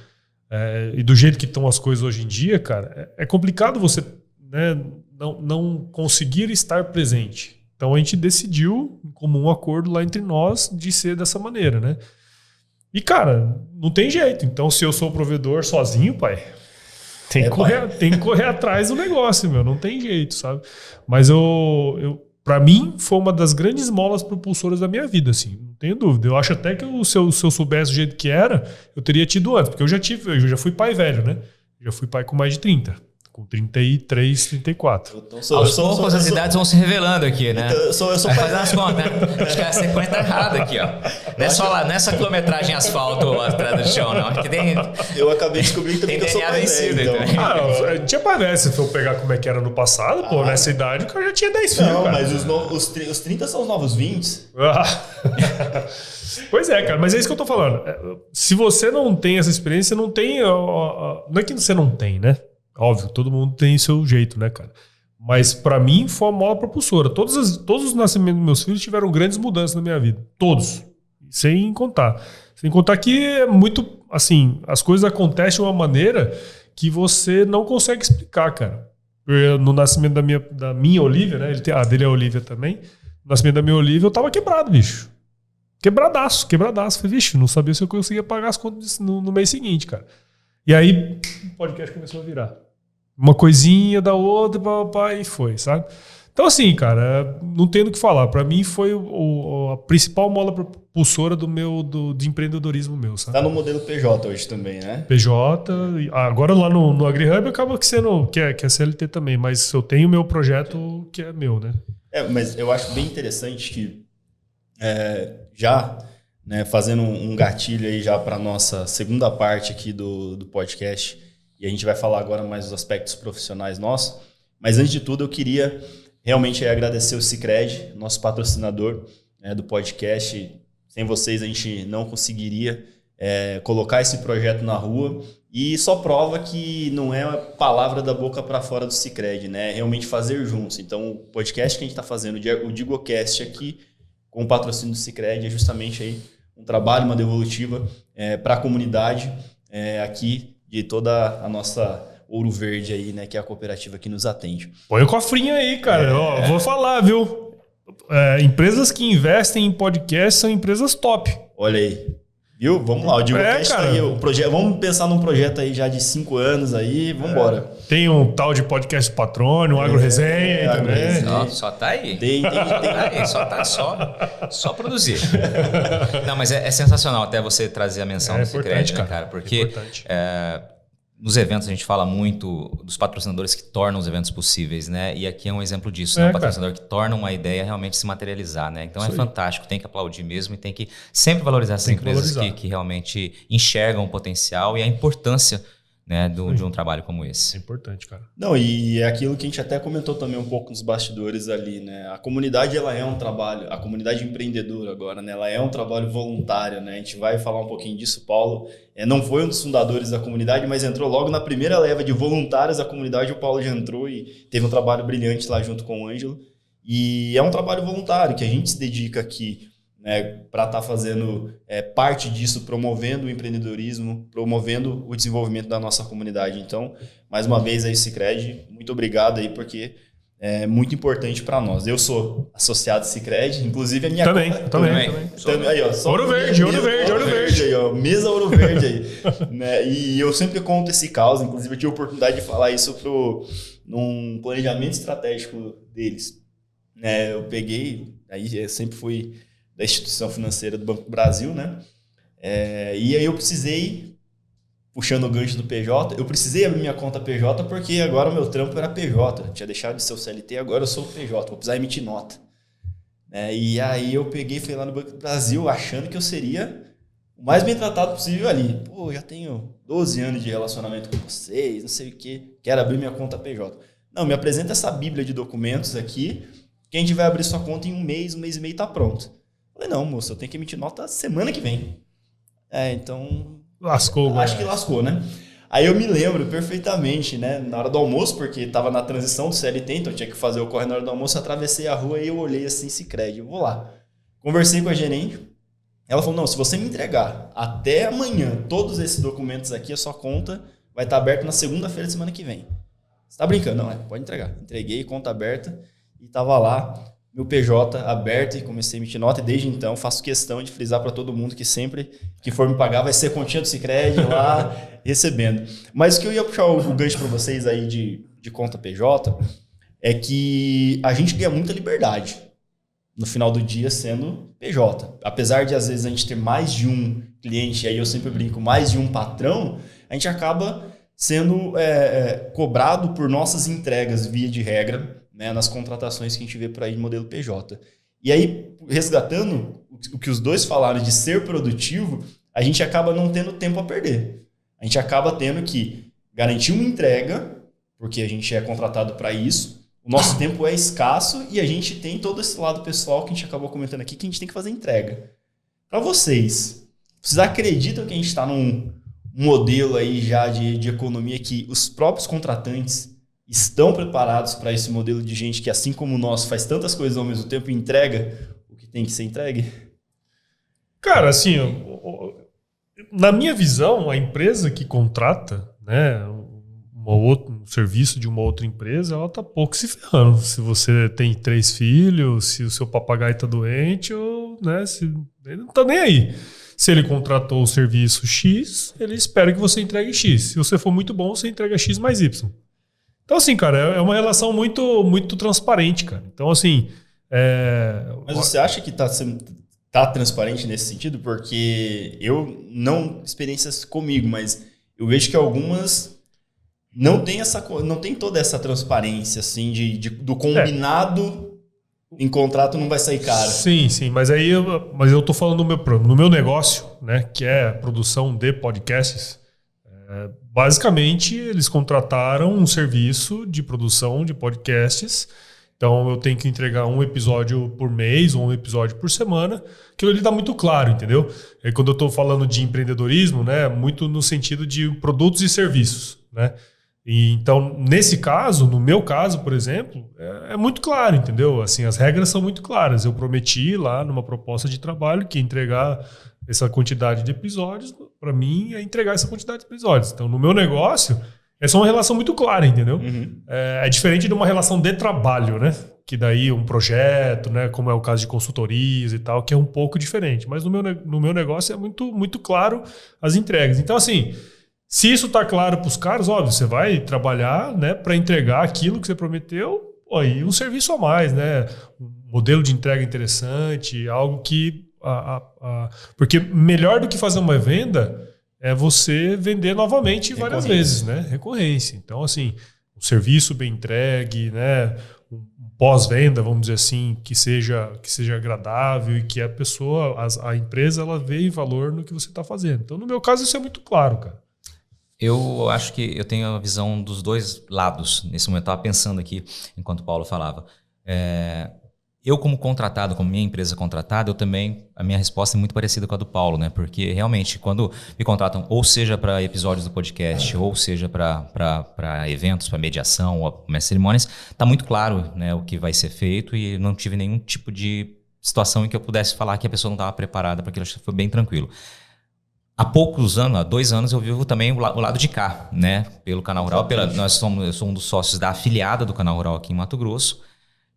e do jeito que estão as coisas hoje em dia, cara, é complicado você, né, não conseguir estar presente. Então a gente decidiu, em comum acordo lá entre nós, de ser dessa maneira, né? E, cara, não tem jeito. Então, se eu sou o provedor sozinho, pai, tem que correr atrás do negócio, meu. Não tem jeito, sabe? Mas pra mim, foi uma das grandes molas propulsoras da minha vida, assim. Não tenho dúvida. Eu acho até que se eu soubesse do jeito que era, eu teria tido antes. Porque eu já fui pai velho, né? Já fui pai com mais de 30. Com 33, 34. Aos poucos as idades vão se revelando aqui, né? Eu sou vai fazer as contas, né? Acho que a sequência tá errada aqui, ó. Não é só quilometragem asfalto atrás do chão, não. Acho que eu acabei de descobrir também que eu sou pai velho. Então. Tinha pai velho. Se for pegar como é que era no passado, pô, nessa idade o cara já tinha 10 filhos. Não, cara. Mas os 30 são os novos 20. Pois é, cara, mas é isso que eu tô falando. Se você não tem essa experiência, não tem... Não é que você não tem, né? Óbvio, todo mundo tem seu jeito, né, cara? Mas pra mim foi uma mola propulsora. Todos os nascimentos dos meus filhos tiveram grandes mudanças na minha vida. Todos. Sem contar. Sem contar que é muito... Assim, as coisas acontecem de uma maneira que você não consegue explicar, cara. no nascimento da minha Olivia, né? A dele é a Olivia também. No nascimento da minha Olivia, eu tava quebrado, bicho. Quebradaço. Falei, vixe, não sabia se eu conseguia pagar as contas no mês seguinte, cara. E aí, o podcast começou a virar. Uma coisinha da outra, e foi, sabe? Então, assim, cara, não tenho o que falar. Pra mim, foi a principal mola propulsora de empreendedorismo meu, sabe? Tá no modelo PJ hoje também, né? PJ. Agora lá no AgriHub acaba sendo que é CLT também, mas eu tenho meu projeto que é meu, né? Mas eu acho bem interessante que já, né, fazendo um gatilho aí já para nossa segunda parte aqui do podcast, e a gente vai falar agora mais dos aspectos profissionais nossos, mas antes de tudo eu queria realmente agradecer o Sicredi, nosso patrocinador, né, do podcast. Sem vocês a gente não conseguiria colocar esse projeto na rua, e só prova que não é a palavra da boca para fora do Sicredi, né? É realmente fazer juntos. Então o podcast que a gente está fazendo, o DigoCast aqui, com o patrocínio do Sicredi, é justamente aí um trabalho, uma devolutiva para a comunidade aqui de toda a nossa Ouro Verde aí, né, que é a cooperativa que nos atende. Põe o cofrinho aí, cara. Ó, vou falar, viu? Empresas que investem em podcast são empresas top. Olha aí. Viu? Vamos lá. O DigoCast tá aí. Vamos pensar num projeto aí já de 5 anos aí. Vamos embora. Tem um tal de podcast Patrônio, um Agro-Resenha também. Só tá aí. Tem. Aí, só produzir. Não, mas é sensacional até você trazer a menção do Sicredi, né, cara? Porque nos eventos a gente fala muito dos patrocinadores que tornam os eventos possíveis, né? E aqui é um exemplo disso, né? Um patrocinador que torna uma ideia realmente se materializar, né? Então é fantástico, tem que aplaudir mesmo e tem que sempre valorizar essas empresas que realmente enxergam o potencial e a importância, né, de um trabalho como esse. É importante, cara. Não, e é aquilo que a gente até comentou também um pouco nos bastidores ali, né? A comunidade, ela é um trabalho, a comunidade empreendedora agora, né? Ela é um trabalho voluntário, né? A gente vai falar um pouquinho disso. Paulo não foi um dos fundadores da comunidade, mas entrou logo na primeira leva de voluntários da comunidade. O Paulo já entrou e teve um trabalho brilhante lá junto com o Ângelo. E é um trabalho voluntário que a gente se dedica aqui, né, para estar fazendo parte disso, promovendo o empreendedorismo, promovendo o desenvolvimento da nossa comunidade. Então, mais uma vez aí, Sicredi, muito obrigado aí, porque é muito importante para nós. Eu sou associado Sicredi, inclusive a minha também. Aí, ó, Ouro Verde. Aí, ó, mesa Ouro Verde aí. Né? E eu sempre conto esse caso, inclusive eu tive a oportunidade de falar isso num planejamento estratégico deles. Né? Eu peguei, aí eu sempre fui da instituição financeira do Banco do Brasil, né? E aí eu precisei, puxando o gancho do PJ, eu precisei abrir minha conta PJ porque agora o meu trampo era PJ. Eu tinha deixado de ser o CLT, agora eu sou o PJ, vou precisar emitir nota. E aí eu peguei e fui lá no Banco do Brasil achando que eu seria o mais bem tratado possível ali. Pô, já tenho 12 anos de relacionamento com vocês, não sei o quê, quero abrir minha conta PJ. Não, me apresenta essa bíblia de documentos aqui, que a gente vai abrir sua conta em um mês e meio tá pronto. Falei, não, moço, eu tenho que emitir nota semana que vem. Então... Lascou. Acho que lascou, né? Aí eu me lembro perfeitamente, né? Na hora do almoço, porque estava na transição do CLT, então eu tinha que fazer o corre na hora do almoço, atravessei a rua e eu olhei assim, Sicredi, eu vou lá. Conversei com a gerente, ela falou, não, se você me entregar até amanhã todos esses documentos aqui, a sua conta vai estar aberta na segunda-feira da semana que vem. Você tá brincando? Não, pode entregar. Entreguei, conta aberta, e tava lá, meu PJ aberto, e comecei a emitir nota, e desde então faço questão de frisar para todo mundo que sempre que for me pagar vai ser continha do Sicredi lá recebendo. Mas o que eu ia puxar o gancho para vocês aí de conta PJ é que a gente ganha muita liberdade no final do dia sendo PJ. Apesar de às vezes a gente ter mais de um cliente, aí eu sempre brinco, mais de um patrão, a gente acaba sendo cobrado por nossas entregas via de regra, né, nas contratações que a gente vê por aí de modelo PJ. E aí, resgatando o que os dois falaram de ser produtivo, a gente acaba não tendo tempo a perder. A gente acaba tendo que garantir uma entrega, porque a gente é contratado para isso, o nosso tempo é escasso e a gente tem todo esse lado pessoal que a gente acabou comentando aqui, que a gente tem que fazer entrega. Para vocês acreditam que a gente está num modelo aí já de economia que os próprios contratantes estão preparados para esse modelo de gente que, assim como nós, faz tantas coisas ao mesmo tempo e entrega o que tem que ser entregue? Cara, assim, na minha visão, a empresa que contrata, né, um serviço de uma outra empresa, ela tá pouco se ferrando. Se você tem 3 filhos, se o seu papagaio tá doente, ou, né, ele não tá nem aí. Se ele contratou o serviço X, ele espera que você entregue X. Se você for muito bom, você entrega X mais Y. Então, assim, cara, é uma relação muito, muito transparente, cara. Então, assim... Mas você acha que tá transparente nesse sentido? Porque eu, não experiências comigo, mas eu vejo que algumas não tem toda essa transparência, assim, do combinado em contrato não vai sair caro. Sim, mas eu tô falando no meu negócio, né, que é a produção de podcasts. Basicamente, eles contrataram um serviço de produção de podcasts. Então, eu tenho que entregar um episódio por mês ou um episódio por semana. Aquilo ali tá muito claro, entendeu? Quando eu estou falando de empreendedorismo, né, muito no sentido de produtos e serviços, né? E, então, nesse caso, no meu caso, por exemplo, é muito claro, entendeu? Assim, as regras são muito claras. Eu prometi lá numa proposta de trabalho que entregar essa quantidade de episódios, para mim, é entregar essa quantidade de episódios. Então, no meu negócio... Essa é uma relação muito clara, entendeu? Uhum. É diferente de uma relação de trabalho, né? Que daí um projeto, né? Como é o caso de consultorias e tal, que é um pouco diferente. Mas no meu negócio é muito, muito claro as entregas. Então, assim, se isso tá claro para os caras, óbvio, você vai trabalhar, né? Para entregar aquilo que você prometeu, e um serviço a mais, né? Um modelo de entrega interessante, algo que... Porque melhor do que fazer uma venda... é você vender novamente várias vezes, né? Recorrência. Então, assim, um serviço bem entregue, né? Um pós-venda, vamos dizer assim, que seja agradável e que a pessoa, a empresa, ela vê valor no que você está fazendo. Então, no meu caso, isso é muito claro, cara. Eu acho que eu tenho a visão dos dois lados. Nesse momento, eu estava pensando aqui, enquanto o Paulo falava. Eu, como contratado, como minha empresa contratada, a minha resposta é muito parecida com a do Paulo, né? Porque realmente, quando me contratam, ou seja para episódios do podcast, ou seja para eventos, para mediação, ou para cerimônias, está muito claro, né, o que vai ser feito e não tive nenhum tipo de situação em que eu pudesse falar que a pessoa não estava preparada para aquilo. Foi bem tranquilo. Há poucos anos, há 2 anos, eu vivo também o lado de cá, né? Pelo Canal Rural. Eu sou um dos sócios da afiliada do Canal Rural aqui em Mato Grosso.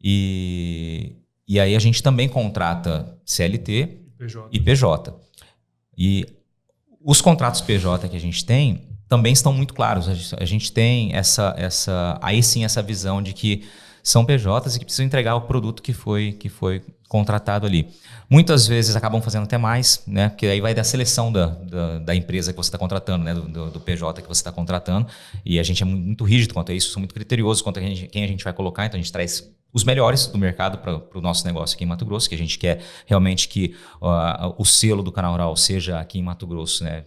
E aí a gente também contrata CLT e PJ. E os contratos PJ que a gente tem também estão muito claros. A gente tem aí sim essa visão de que são PJs e que precisam entregar o produto que foi contratado ali. Muitas vezes acabam fazendo até mais, né? Porque aí vai da seleção da empresa que você está contratando, né? Do PJ que você está contratando. E a gente é muito rígido quanto a isso, sou muito criterioso quanto a quem a gente vai colocar. Então a gente traz os melhores do mercado para o nosso negócio aqui em Mato Grosso, que a gente quer realmente que o selo do Canal Rural seja aqui em Mato Grosso, né?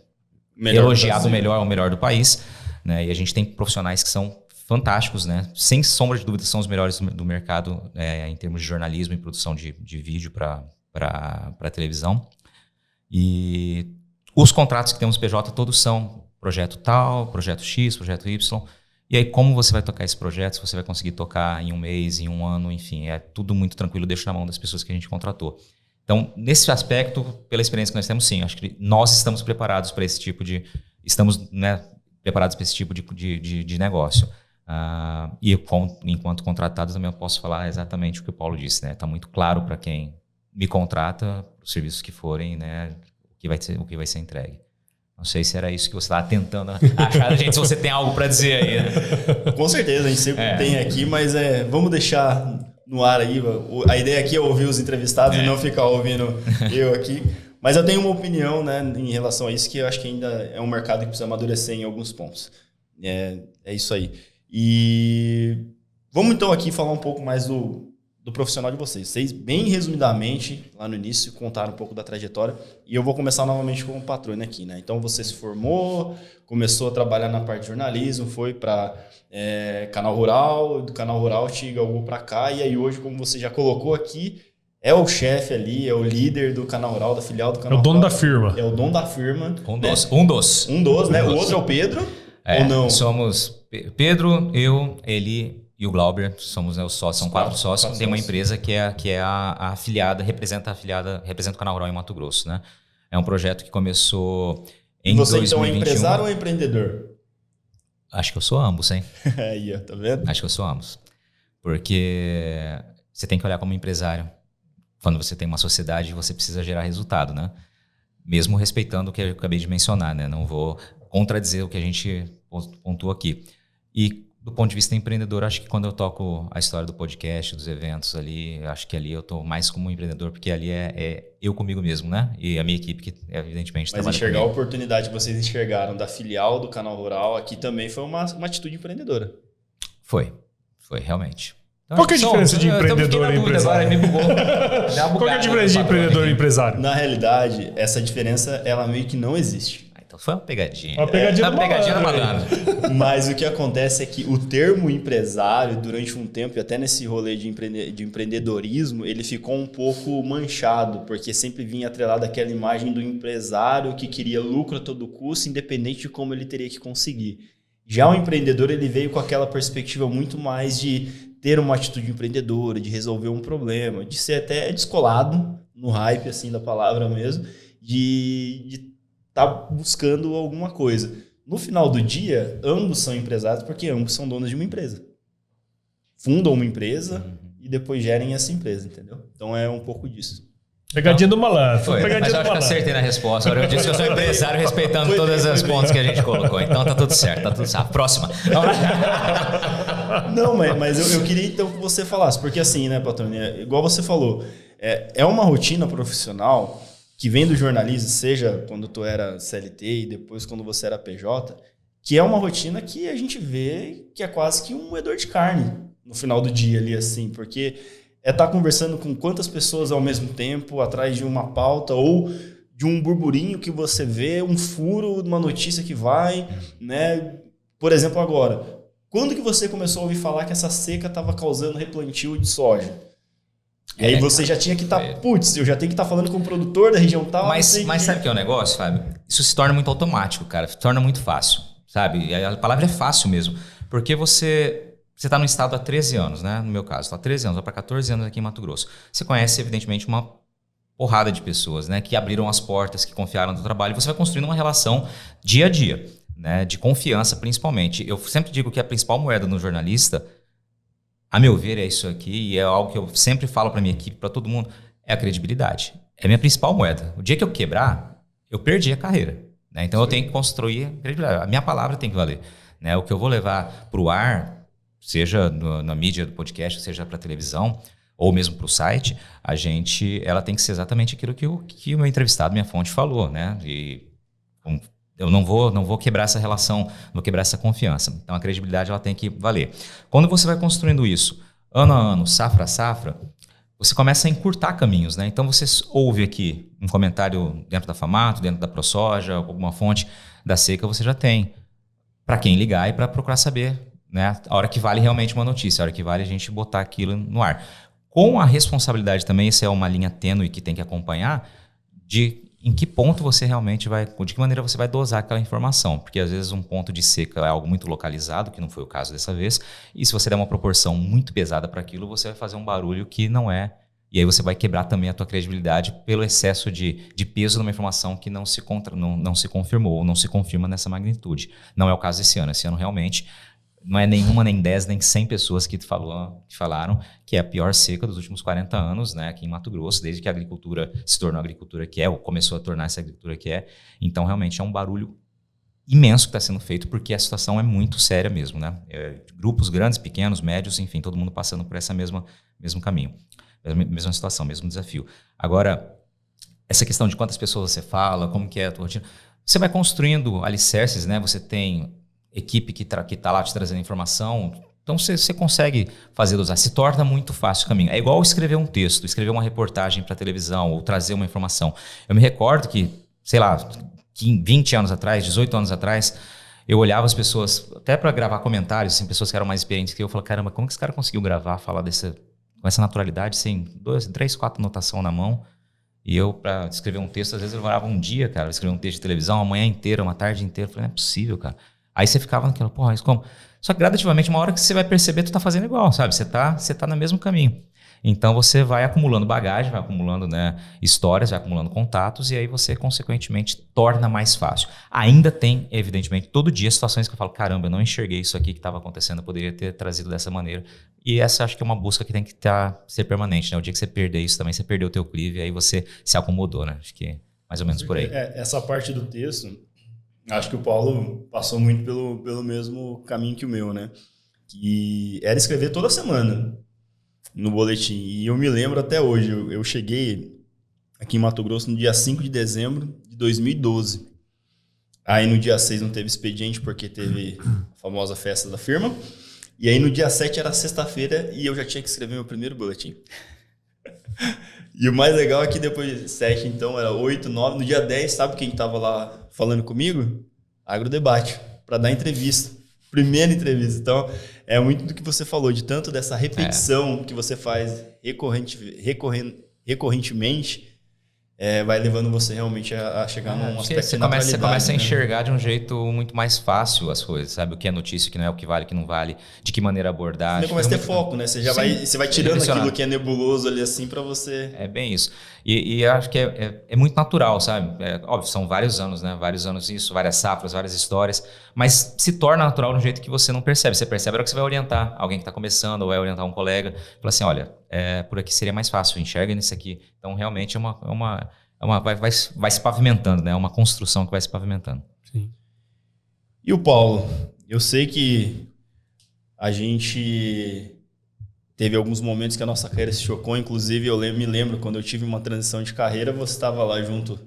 Elogiado o melhor do país, né? E a gente tem profissionais que são fantásticos, né? Sem sombra de dúvida, são os melhores do mercado em termos de jornalismo e produção de vídeo para televisão. E os contratos que temos PJ todos são projeto tal, projeto X, projeto Y. E aí, como você vai tocar esse projeto, se você vai conseguir tocar em um mês, em um ano, enfim, é tudo muito tranquilo, deixa na mão das pessoas que a gente contratou. Então, nesse aspecto, pela experiência que nós temos, sim, acho que nós estamos preparados para esse tipo de... Estamos, né, preparados para esse tipo de negócio. E enquanto contratado, também eu posso falar exatamente o que o Paulo disse, né? Está muito claro para quem me contrata, os serviços que forem, né, o que vai ser entregue. Não sei se era isso que você estava tentando achar, gente, se você tem algo para dizer aí, né? Com certeza, a gente sempre tem aqui, mas vamos deixar no ar aí. A ideia aqui é ouvir os entrevistados e não ficar ouvindo eu aqui. Mas eu tenho uma opinião, né, em relação a isso, que eu acho que ainda é um mercado que precisa amadurecer em alguns pontos. É isso aí. E vamos então aqui falar um pouco mais do profissional de vocês. Vocês, bem resumidamente, lá no início, contaram um pouco da trajetória. E eu vou começar novamente como patrone aqui, né? Então, você se formou, começou a trabalhar na parte de jornalismo, foi para Canal Rural, do Canal Rural te galgou para cá. E aí, hoje, como você já colocou aqui, é o chefe ali, é o líder do Canal Rural, da filial do Canal Rural. É o dono da firma. É o dono da firma. Um dos, né? O outro é o Pedro, ou não? Somos Pedro, eu, Eli e o Glauber, somos, né, os sócios, são 4 sócios. Tem uma empresa que é a afiliada, representa o Canal Rural em Mato Grosso, né? É um projeto que começou em 2021. Você então é empresário ou empreendedor? Acho que eu sou ambos, hein? Aí, ó, tá vendo? Acho que eu sou ambos. Porque você tem que olhar como empresário. Quando você tem uma sociedade, você precisa gerar resultado, né? Mesmo respeitando o que eu acabei de mencionar, né? Não vou contradizer o que a gente pontuou aqui. E do ponto de vista empreendedor, acho que quando eu toco a história do podcast, dos eventos ali, acho que ali eu tô mais como empreendedor, porque ali é eu comigo mesmo, né? E a minha equipe que evidentemente Mas trabalha enxergar comigo. a oportunidade que vocês enxergaram da filial do Canal Rural aqui também foi uma atitude empreendedora. Foi realmente. Então, Qual que é a diferença de empreendedor e empresário? Agora, me bugou. Qual que é a diferença de empreendedor e empresário? Na realidade, essa diferença, ela meio que não existe. Então foi uma pegadinha. Uma pegadinha do pegadinha malandro. malandro. Mas o que acontece é que o termo empresário, durante um tempo, e até nesse rolê de empreendedorismo, ele ficou um pouco manchado, porque sempre vinha atrelado aquela imagem do empresário que queria lucro a todo custo, independente de como ele teria que conseguir. Já o empreendedor, ele veio com aquela perspectiva muito mais de ter uma atitude empreendedora, de resolver um problema, de ser até descolado, no hype assim da palavra mesmo, de tá buscando alguma coisa. No final do dia, ambos são empresários porque ambos são donos de uma empresa. Fundam uma empresa e depois gerem essa empresa, entendeu? Então é um pouco disso. Pegadinha do malandro. Foi, Pegadinha mas eu do acho que malandro. acertei na resposta. Agora eu disse que eu sou empresário respeitando todas as pontos que a gente colocou. Então tá tudo certo, tá tudo certo. Próxima. Não, mas eu queria então que você falasse, porque assim, né, Platone, igual você falou, é uma rotina profissional que vem do jornalismo, seja quando tu era CLT e depois quando você era PJ, que é uma rotina que a gente vê que é quase que um moedor de carne no final do dia ali, assim, porque estar conversando com quantas pessoas ao mesmo tempo, atrás de uma pauta ou de um burburinho que você vê, um furo de uma notícia que vai, né? Por exemplo, agora, quando que você começou a ouvir falar que essa seca estava causando replantio de soja? E aí você já tinha que estar, putz, eu já tenho que estar falando com o produtor da região tal. Mas sabe o que é o negócio, Fábio? Isso se torna muito automático, cara. Se torna muito fácil, sabe? A palavra é fácil mesmo. Porque você está no estado há 13 anos, né? No meu caso, está há 13 anos, vai para 14 anos aqui em Mato Grosso. Você conhece, evidentemente, uma porrada de pessoas, né? Que abriram as portas, que confiaram no trabalho. E você vai construindo uma relação dia a dia, né? De confiança, principalmente. Eu sempre digo que a principal moeda no jornalista, a meu ver, é isso aqui, e é algo que eu sempre falo para minha equipe, para todo mundo, é a credibilidade. É a minha principal moeda. O dia que eu quebrar, eu perdi a carreira, né? Então eu tenho que construir a credibilidade. A minha palavra tem que valer, né? O que eu vou levar para o ar, seja na mídia do podcast, seja para televisão, ou mesmo para o site, ela tem que ser exatamente aquilo que o meu entrevistado, minha fonte, falou, né? E eu não vou quebrar essa relação, não vou quebrar essa confiança. Então a credibilidade ela tem que valer. Quando você vai construindo isso, ano a ano, safra a safra, você começa a encurtar caminhos, né? Então você ouve aqui um comentário dentro da Famato, dentro da ProSoja, alguma fonte da seca, você já tem para quem ligar e para procurar saber, né? A hora que vale realmente uma notícia, a hora que vale a gente botar aquilo no ar. Com a responsabilidade também, essa é uma linha tênue que tem que acompanhar, de em que ponto você realmente de que maneira você vai dosar aquela informação. Porque às vezes um ponto de seca é algo muito localizado, que não foi o caso dessa vez, e se você der uma proporção muito pesada para aquilo, você vai fazer um barulho que não é, e aí você vai quebrar também a tua credibilidade pelo excesso de peso numa informação que não se confirmou, ou não se confirma nessa magnitude. Não é o caso desse ano. Esse ano realmente não é nenhuma, nem 10, nem 100 pessoas que falaram que é a pior seca dos últimos 40 anos, né, aqui em Mato Grosso, desde que a agricultura se tornou a agricultura que é, ou começou a tornar essa agricultura que é. Então, realmente, é um barulho imenso que está sendo feito, porque a situação é muito séria mesmo, né? Grupos grandes, pequenos, médios, enfim, todo mundo passando por essa mesmo caminho, mesma situação, mesmo desafio. Agora, essa questão de quantas pessoas você fala, como que é a tua rotina, você vai construindo alicerces, né? Você tem equipe que está lá te trazendo informação, então você consegue fazer dosar, se torna muito fácil o caminho. É igual escrever um texto, escrever uma reportagem para televisão ou trazer uma informação. Eu me recordo que, sei lá, 20 anos atrás, 18 anos atrás, eu olhava as pessoas, até para gravar comentários, assim, pessoas que eram mais experientes que eu, falava, caramba, como que esse cara conseguiu gravar, falar com essa naturalidade, sem 2, 3, 4 anotações na mão? E eu, para escrever um texto, às vezes eu demorava um dia, cara, escrever um texto de televisão, uma manhã inteira, uma tarde inteira. Eu falei, não é possível, cara. Aí você ficava naquela, porra, isso como? Só que gradativamente, uma hora que você vai perceber, tu tá fazendo igual, sabe? Você tá no mesmo caminho. Então você vai acumulando bagagem, vai acumulando, né, histórias, vai acumulando contatos e aí você consequentemente torna mais fácil. Ainda tem, evidentemente, todo dia situações que eu falo, caramba, eu não enxerguei isso aqui que estava acontecendo, eu poderia ter trazido dessa maneira. E essa acho que é uma busca que tem que ser permanente, né? O dia que você perder isso também, você perdeu o teu clive, aí você se acomodou, né? Acho que mais ou menos por aí. Essa parte do texto, acho que o Paulo passou muito pelo mesmo caminho que o meu, né? Que era escrever toda semana no boletim. E eu me lembro até hoje, eu cheguei aqui em Mato Grosso no dia 5 de dezembro de 2012. Aí no dia 6 não teve expediente porque teve a famosa festa da firma. E aí no dia 7 era sexta-feira e eu já tinha que escrever meu primeiro boletim. E o mais legal é que depois de 7, então, era 8, 9. No dia 10, sabe quem estava lá falando comigo? Agrodebate, para dar entrevista. Primeira entrevista. Então, é muito do que você falou, de tanto dessa repetição que você faz recorrentemente, vai levando você realmente a chegar num aspecto de naturalidade. Você começa a enxergar de um jeito muito mais fácil as coisas, sabe? O que é notícia, o que não é, o que vale, o que não vale, de que maneira abordar. Você começa a ter foco, né? Você vai tirando aquilo que é nebuloso ali assim para você... É bem isso. E eu acho que é muito natural, sabe? Óbvio, são vários anos, né? Vários anos isso, várias safras, várias histórias, mas se torna natural de um jeito que você não percebe. Você percebe a hora que você vai orientar alguém que está começando ou vai orientar um colega. Fala assim, olha, por aqui seria mais fácil, enxerga nisso aqui. Então, realmente vai se pavimentando, né? É uma construção que vai se pavimentando. Sim. E o Paulo? Eu sei que a gente teve alguns momentos que a nossa carreira se chocou. Inclusive, eu me lembro quando eu tive uma transição de carreira, você estava lá junto,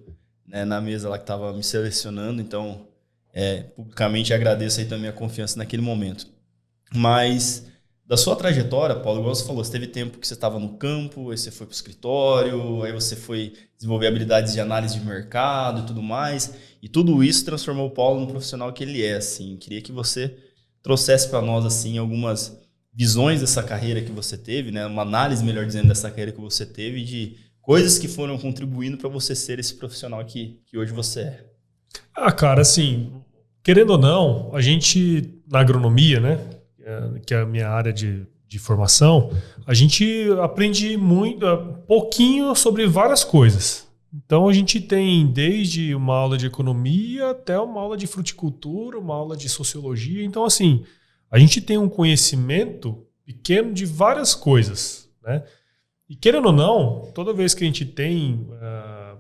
né, na mesa lá que estava me selecionando. Então, publicamente agradeço aí também a confiança naquele momento. Mas da sua trajetória, Paulo, igual você falou, você teve tempo que você estava no campo, aí você foi para o escritório, aí você foi desenvolver habilidades de análise de mercado e tudo mais. E tudo isso transformou o Paulo no profissional que ele é. Assim. Queria que você trouxesse para nós assim, algumas visões dessa carreira que você teve, né? Uma análise, melhor dizendo, dessa carreira que você teve, de coisas que foram contribuindo para você ser esse profissional que hoje você é. Cara, assim, querendo ou não, a gente, na agronomia, né, que é a minha área de formação, a gente aprende pouquinho sobre várias coisas. Então, a gente tem desde uma aula de economia até uma aula de fruticultura, uma aula de sociologia. Então, assim, a gente tem um conhecimento pequeno de várias coisas, né? E querendo ou não, toda vez que a gente tem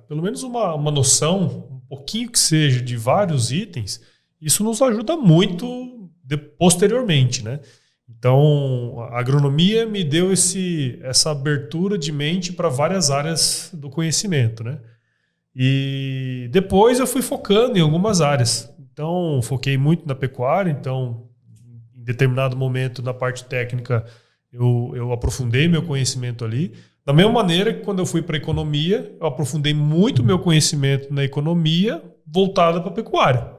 pelo menos uma noção, um pouquinho que seja, de vários itens, isso nos ajuda muito posteriormente, né? Então, a agronomia me deu essa abertura de mente para várias áreas do conhecimento, né? E depois eu fui focando em algumas áreas. Então, foquei muito na pecuária. Então, em determinado momento, na parte técnica, eu aprofundei meu conhecimento ali. Da mesma maneira que quando eu fui para a economia, eu aprofundei muito meu conhecimento na economia voltada para a pecuária.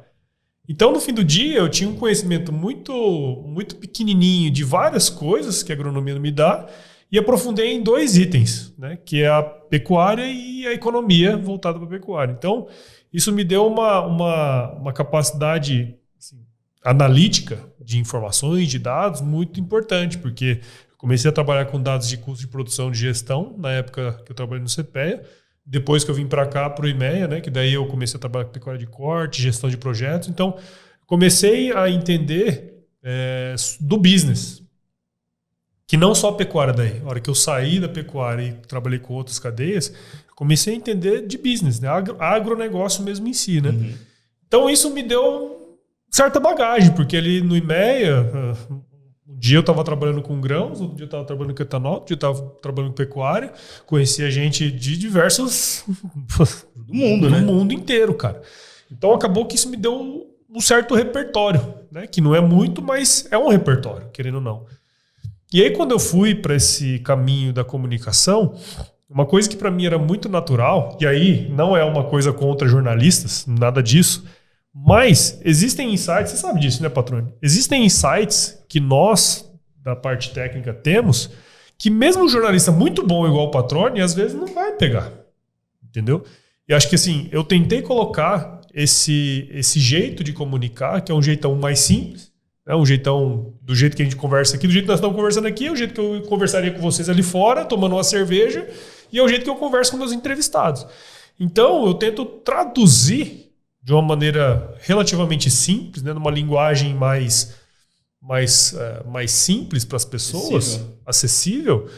Então, no fim do dia, eu tinha um conhecimento muito, muito pequenininho de várias coisas que a agronomia me dá e aprofundei em 2 itens, né, que é a pecuária e a economia voltada para a pecuária. Então, isso me deu uma capacidade assim, analítica de informações, de dados, muito importante, porque eu comecei a trabalhar com dados de custo de produção de gestão, na época que eu trabalhei no CPEA, depois que eu vim para cá, para o IMEA, né, que daí eu comecei a trabalhar com pecuária de corte, gestão de projetos. Então, comecei a entender do business, que não só a pecuária daí. A hora que eu saí da pecuária e trabalhei com outras cadeias, comecei a entender de business, né, agronegócio mesmo em si, né. Uhum. Então, isso me deu certa bagagem, porque ali no IMEA, um dia eu estava trabalhando com grãos, outro dia eu estava trabalhando com etanol, outro dia eu estava trabalhando com pecuária, conhecia gente de diversos... do mundo, né? Do mundo inteiro, cara. Então acabou que isso me deu um certo repertório, né? Que não é muito, mas é um repertório, querendo ou não. E aí quando eu fui para esse caminho da comunicação, uma coisa que para mim era muito natural, e aí não é uma coisa contra jornalistas, nada disso, mas existem insights, você sabe disso, né, Patrone? Existem insights que nós, da parte técnica, temos, que mesmo um jornalista muito bom igual o Patrone, às vezes não vai pegar. Entendeu? E acho que assim, eu tentei colocar esse jeito de comunicar, que é um jeitão mais simples, É um jeitão, do jeito que a gente conversa aqui, do jeito que nós estamos conversando aqui, é o jeito que eu conversaria com vocês ali fora, tomando uma cerveja, e é o jeito que eu converso com meus entrevistados. Então, eu tento traduzir de uma maneira relativamente simples, né, numa linguagem mais simples para as pessoas, acessível,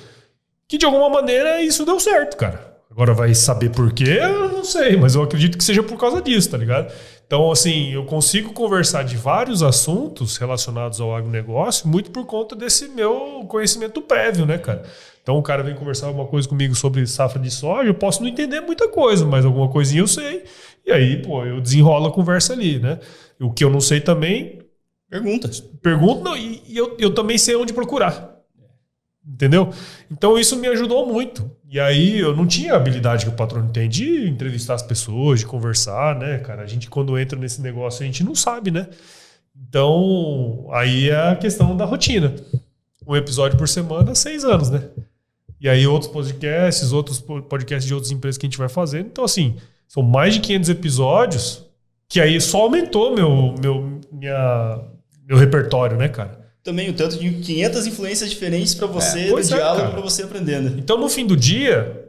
que de alguma maneira isso deu certo, cara. Agora vai saber por quê, eu não sei, mas eu acredito que seja por causa disso, tá ligado? Então, assim, eu consigo conversar de vários assuntos relacionados ao agronegócio muito por conta desse meu conhecimento prévio, né, cara? Então, o cara vem conversar alguma coisa comigo sobre safra de soja, eu posso não entender muita coisa, mas alguma coisinha eu sei. E aí, pô, eu desenrolo a conversa ali, né? O que eu não sei também... Pergunto, não, e eu também sei onde procurar. Entendeu? Então, isso me ajudou muito. E aí, eu não tinha a habilidade que o Patrônio tem de entrevistar as pessoas, de conversar, né, cara? A gente, quando entra nesse negócio, a gente não sabe, né? Então, aí é a questão da rotina. Um episódio por semana, 6 anos, né? E aí, outros podcasts de outras empresas que a gente vai fazendo. Então, assim, são mais de 500 episódios que aí só aumentou meu repertório, né, cara? Também o tanto de 500 influências diferentes para você, do diálogo para você aprendendo. Então, no fim do dia,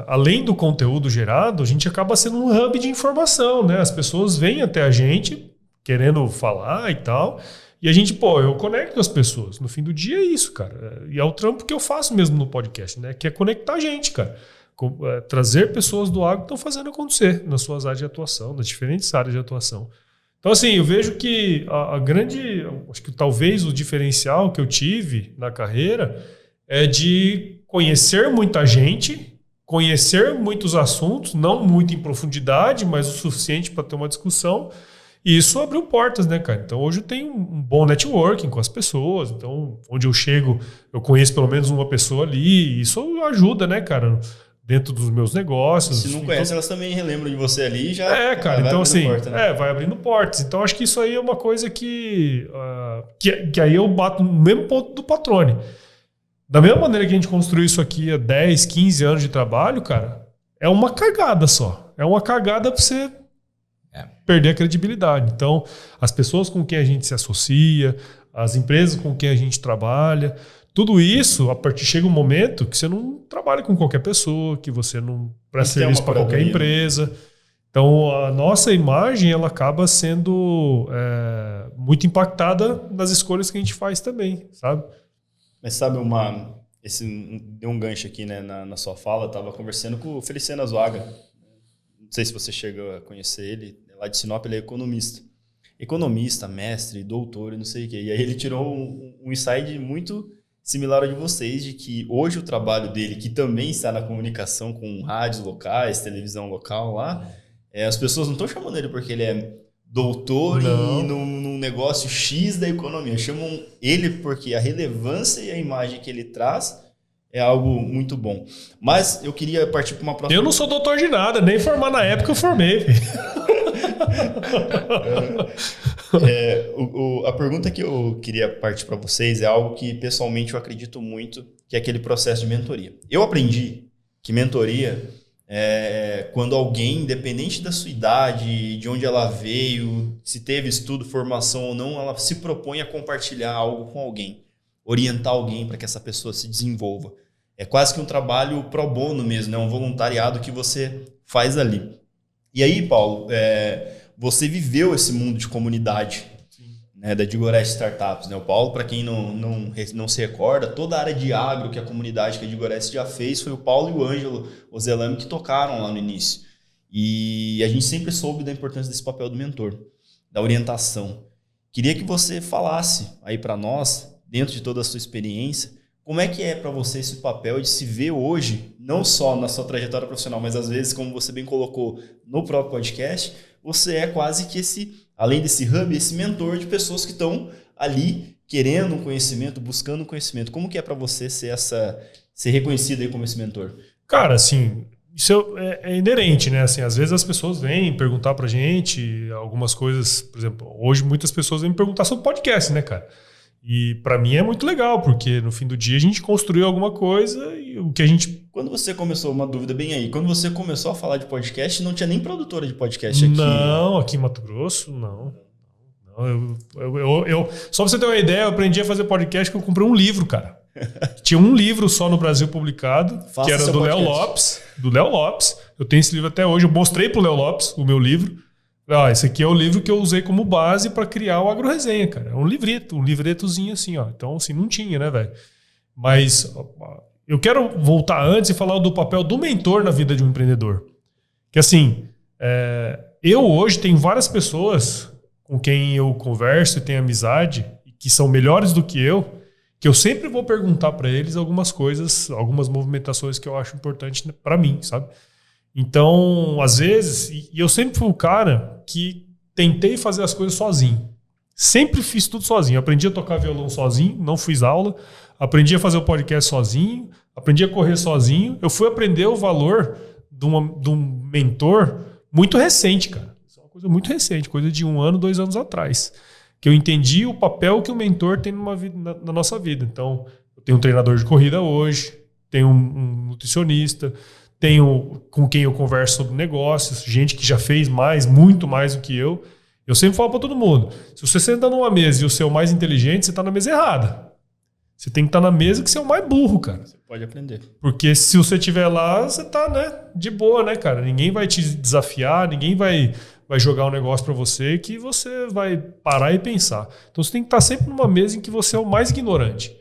além do conteúdo gerado, a gente acaba sendo um hub de informação, né? As pessoas vêm até a gente querendo falar e tal, e a gente, eu conecto as pessoas. No fim do dia é isso, cara. E é o trampo que eu faço mesmo no podcast, né? Que é conectar a gente, cara. Trazer pessoas do agro que estão fazendo acontecer nas suas áreas de atuação, nas diferentes áreas de atuação. Então, assim, eu vejo que acho que talvez o diferencial que eu tive na carreira é de conhecer muita gente, conhecer muitos assuntos, não muito em profundidade, mas o suficiente para ter uma discussão. E isso abriu portas, né, cara? Então, hoje eu tenho um bom networking com as pessoas. Então, onde eu chego, eu conheço pelo menos uma pessoa ali. E isso ajuda, né, cara? Dentro dos meus negócios. Se não conhece, elas também relembram de você ali e já... cara, então assim, porta, né? vai abrindo portas. Então acho que isso aí é uma coisa que aí eu bato no mesmo ponto do Patrone. Da mesma maneira que a gente construiu isso aqui há 10, 15 anos de trabalho, cara, é uma cagada só. É uma cagada pra você perder a credibilidade. Então, as pessoas com quem a gente se associa, as empresas com quem a gente trabalha... Tudo isso, chega um momento que você não trabalha com qualquer pessoa, que você não presta serviço para qualquer empresa. Então, a nossa imagem ela acaba sendo muito impactada nas escolhas que a gente faz também, sabe? Mas sabe, deu um gancho aqui, né, na sua fala. Eu estava conversando com o Feliciano Azuaga. Não sei se você chegou a conhecer ele. Lá de Sinop, ele é economista. Economista, mestre, doutor e não sei o quê. E aí ele tirou um insight muito... similar ao de vocês, de que hoje o trabalho dele, que também está na comunicação com rádios locais, televisão local lá, as pessoas não estão chamando ele porque ele é doutor num negócio X da economia. Chamam ele porque a relevância e a imagem que ele traz é algo muito bom. Mas eu queria partir para uma próxima... Eu não sou doutor de nada, nem formar na época eu formei. A pergunta que eu queria partir para vocês é algo que pessoalmente eu acredito muito, que é aquele processo de mentoria. Eu aprendi que mentoria é quando alguém, independente da sua idade, de onde ela veio, se teve estudo, formação ou não, ela se propõe a compartilhar algo com alguém, orientar alguém para que essa pessoa se desenvolva. É quase que um trabalho pro bono mesmo, né? Um voluntariado que você faz ali. E aí, Paulo, você viveu esse mundo de comunidade, né, da Digoreste Startups, né? O Paulo, para quem não se recorda, toda a área de agro que a comunidade que a Digoreste já fez, foi o Paulo e o Ângelo Ozelame que tocaram lá no início. E a gente sempre soube da importância desse papel do mentor, da orientação. Queria que você falasse aí para nós, dentro de toda a sua experiência, como é que é para você esse papel de se ver hoje, não só na sua trajetória profissional, mas às vezes, como você bem colocou no próprio podcast, você é quase que além desse hub, esse mentor de pessoas que estão ali querendo um conhecimento, buscando um conhecimento. Como que é para você ser reconhecido aí como esse mentor? Cara, assim, isso é inerente, né? Assim, às vezes as pessoas vêm perguntar pra gente algumas coisas, por exemplo, hoje muitas pessoas vêm me perguntar sobre podcast, né, cara? E para mim é muito legal, porque no fim do dia a gente construiu alguma coisa e o que a gente... Quando você começou, uma dúvida bem aí, quando você começou a falar de podcast, não tinha nem produtora de podcast aqui? Não, aqui em Mato Grosso, não. Só pra você ter uma ideia, eu aprendi a fazer podcast que eu comprei um livro, cara. Tinha um livro só no Brasil publicado, que era do Léo Lopes. Do Léo Lopes. Eu tenho esse livro até hoje. Eu mostrei pro Léo Lopes o meu livro. Esse aqui é o livro que eu usei como base para criar o Agro Resenha, cara. É um livretozinho assim, ó. Então, assim, não tinha, né, velho? Mas eu quero voltar antes e falar do papel do mentor na vida de um empreendedor. Que assim, eu hoje tenho várias pessoas com quem eu converso e tenho amizade, que são melhores do que eu sempre vou perguntar para eles algumas coisas, algumas movimentações que eu acho importantes para mim, sabe? Então, às vezes, e eu sempre fui o cara que tentei fazer as coisas sozinho. Sempre fiz tudo sozinho. Aprendi a tocar violão sozinho, não fiz aula. Aprendi a fazer o podcast sozinho. Aprendi a correr sozinho. Eu fui aprender o valor de um mentor muito recente, cara. Isso é uma coisa muito recente, coisa de 1 ano, 2 anos atrás. Que eu entendi o papel que o mentor tem na nossa vida. Então, eu tenho um treinador de corrida hoje, tenho um nutricionista, tenho com quem eu converso sobre negócios, gente que já fez muito mais do que eu. Eu sempre falo para todo mundo, se você senta numa mesa e você é o mais inteligente, você está na mesa errada. Você tem que estar na mesa que você é o mais burro, cara. Você pode aprender. Porque se você estiver lá, você tá, né, de boa, né, cara? Ninguém vai te desafiar, ninguém vai jogar um negócio para você que você vai parar e pensar. Então você tem que estar sempre numa mesa em que você é o mais ignorante.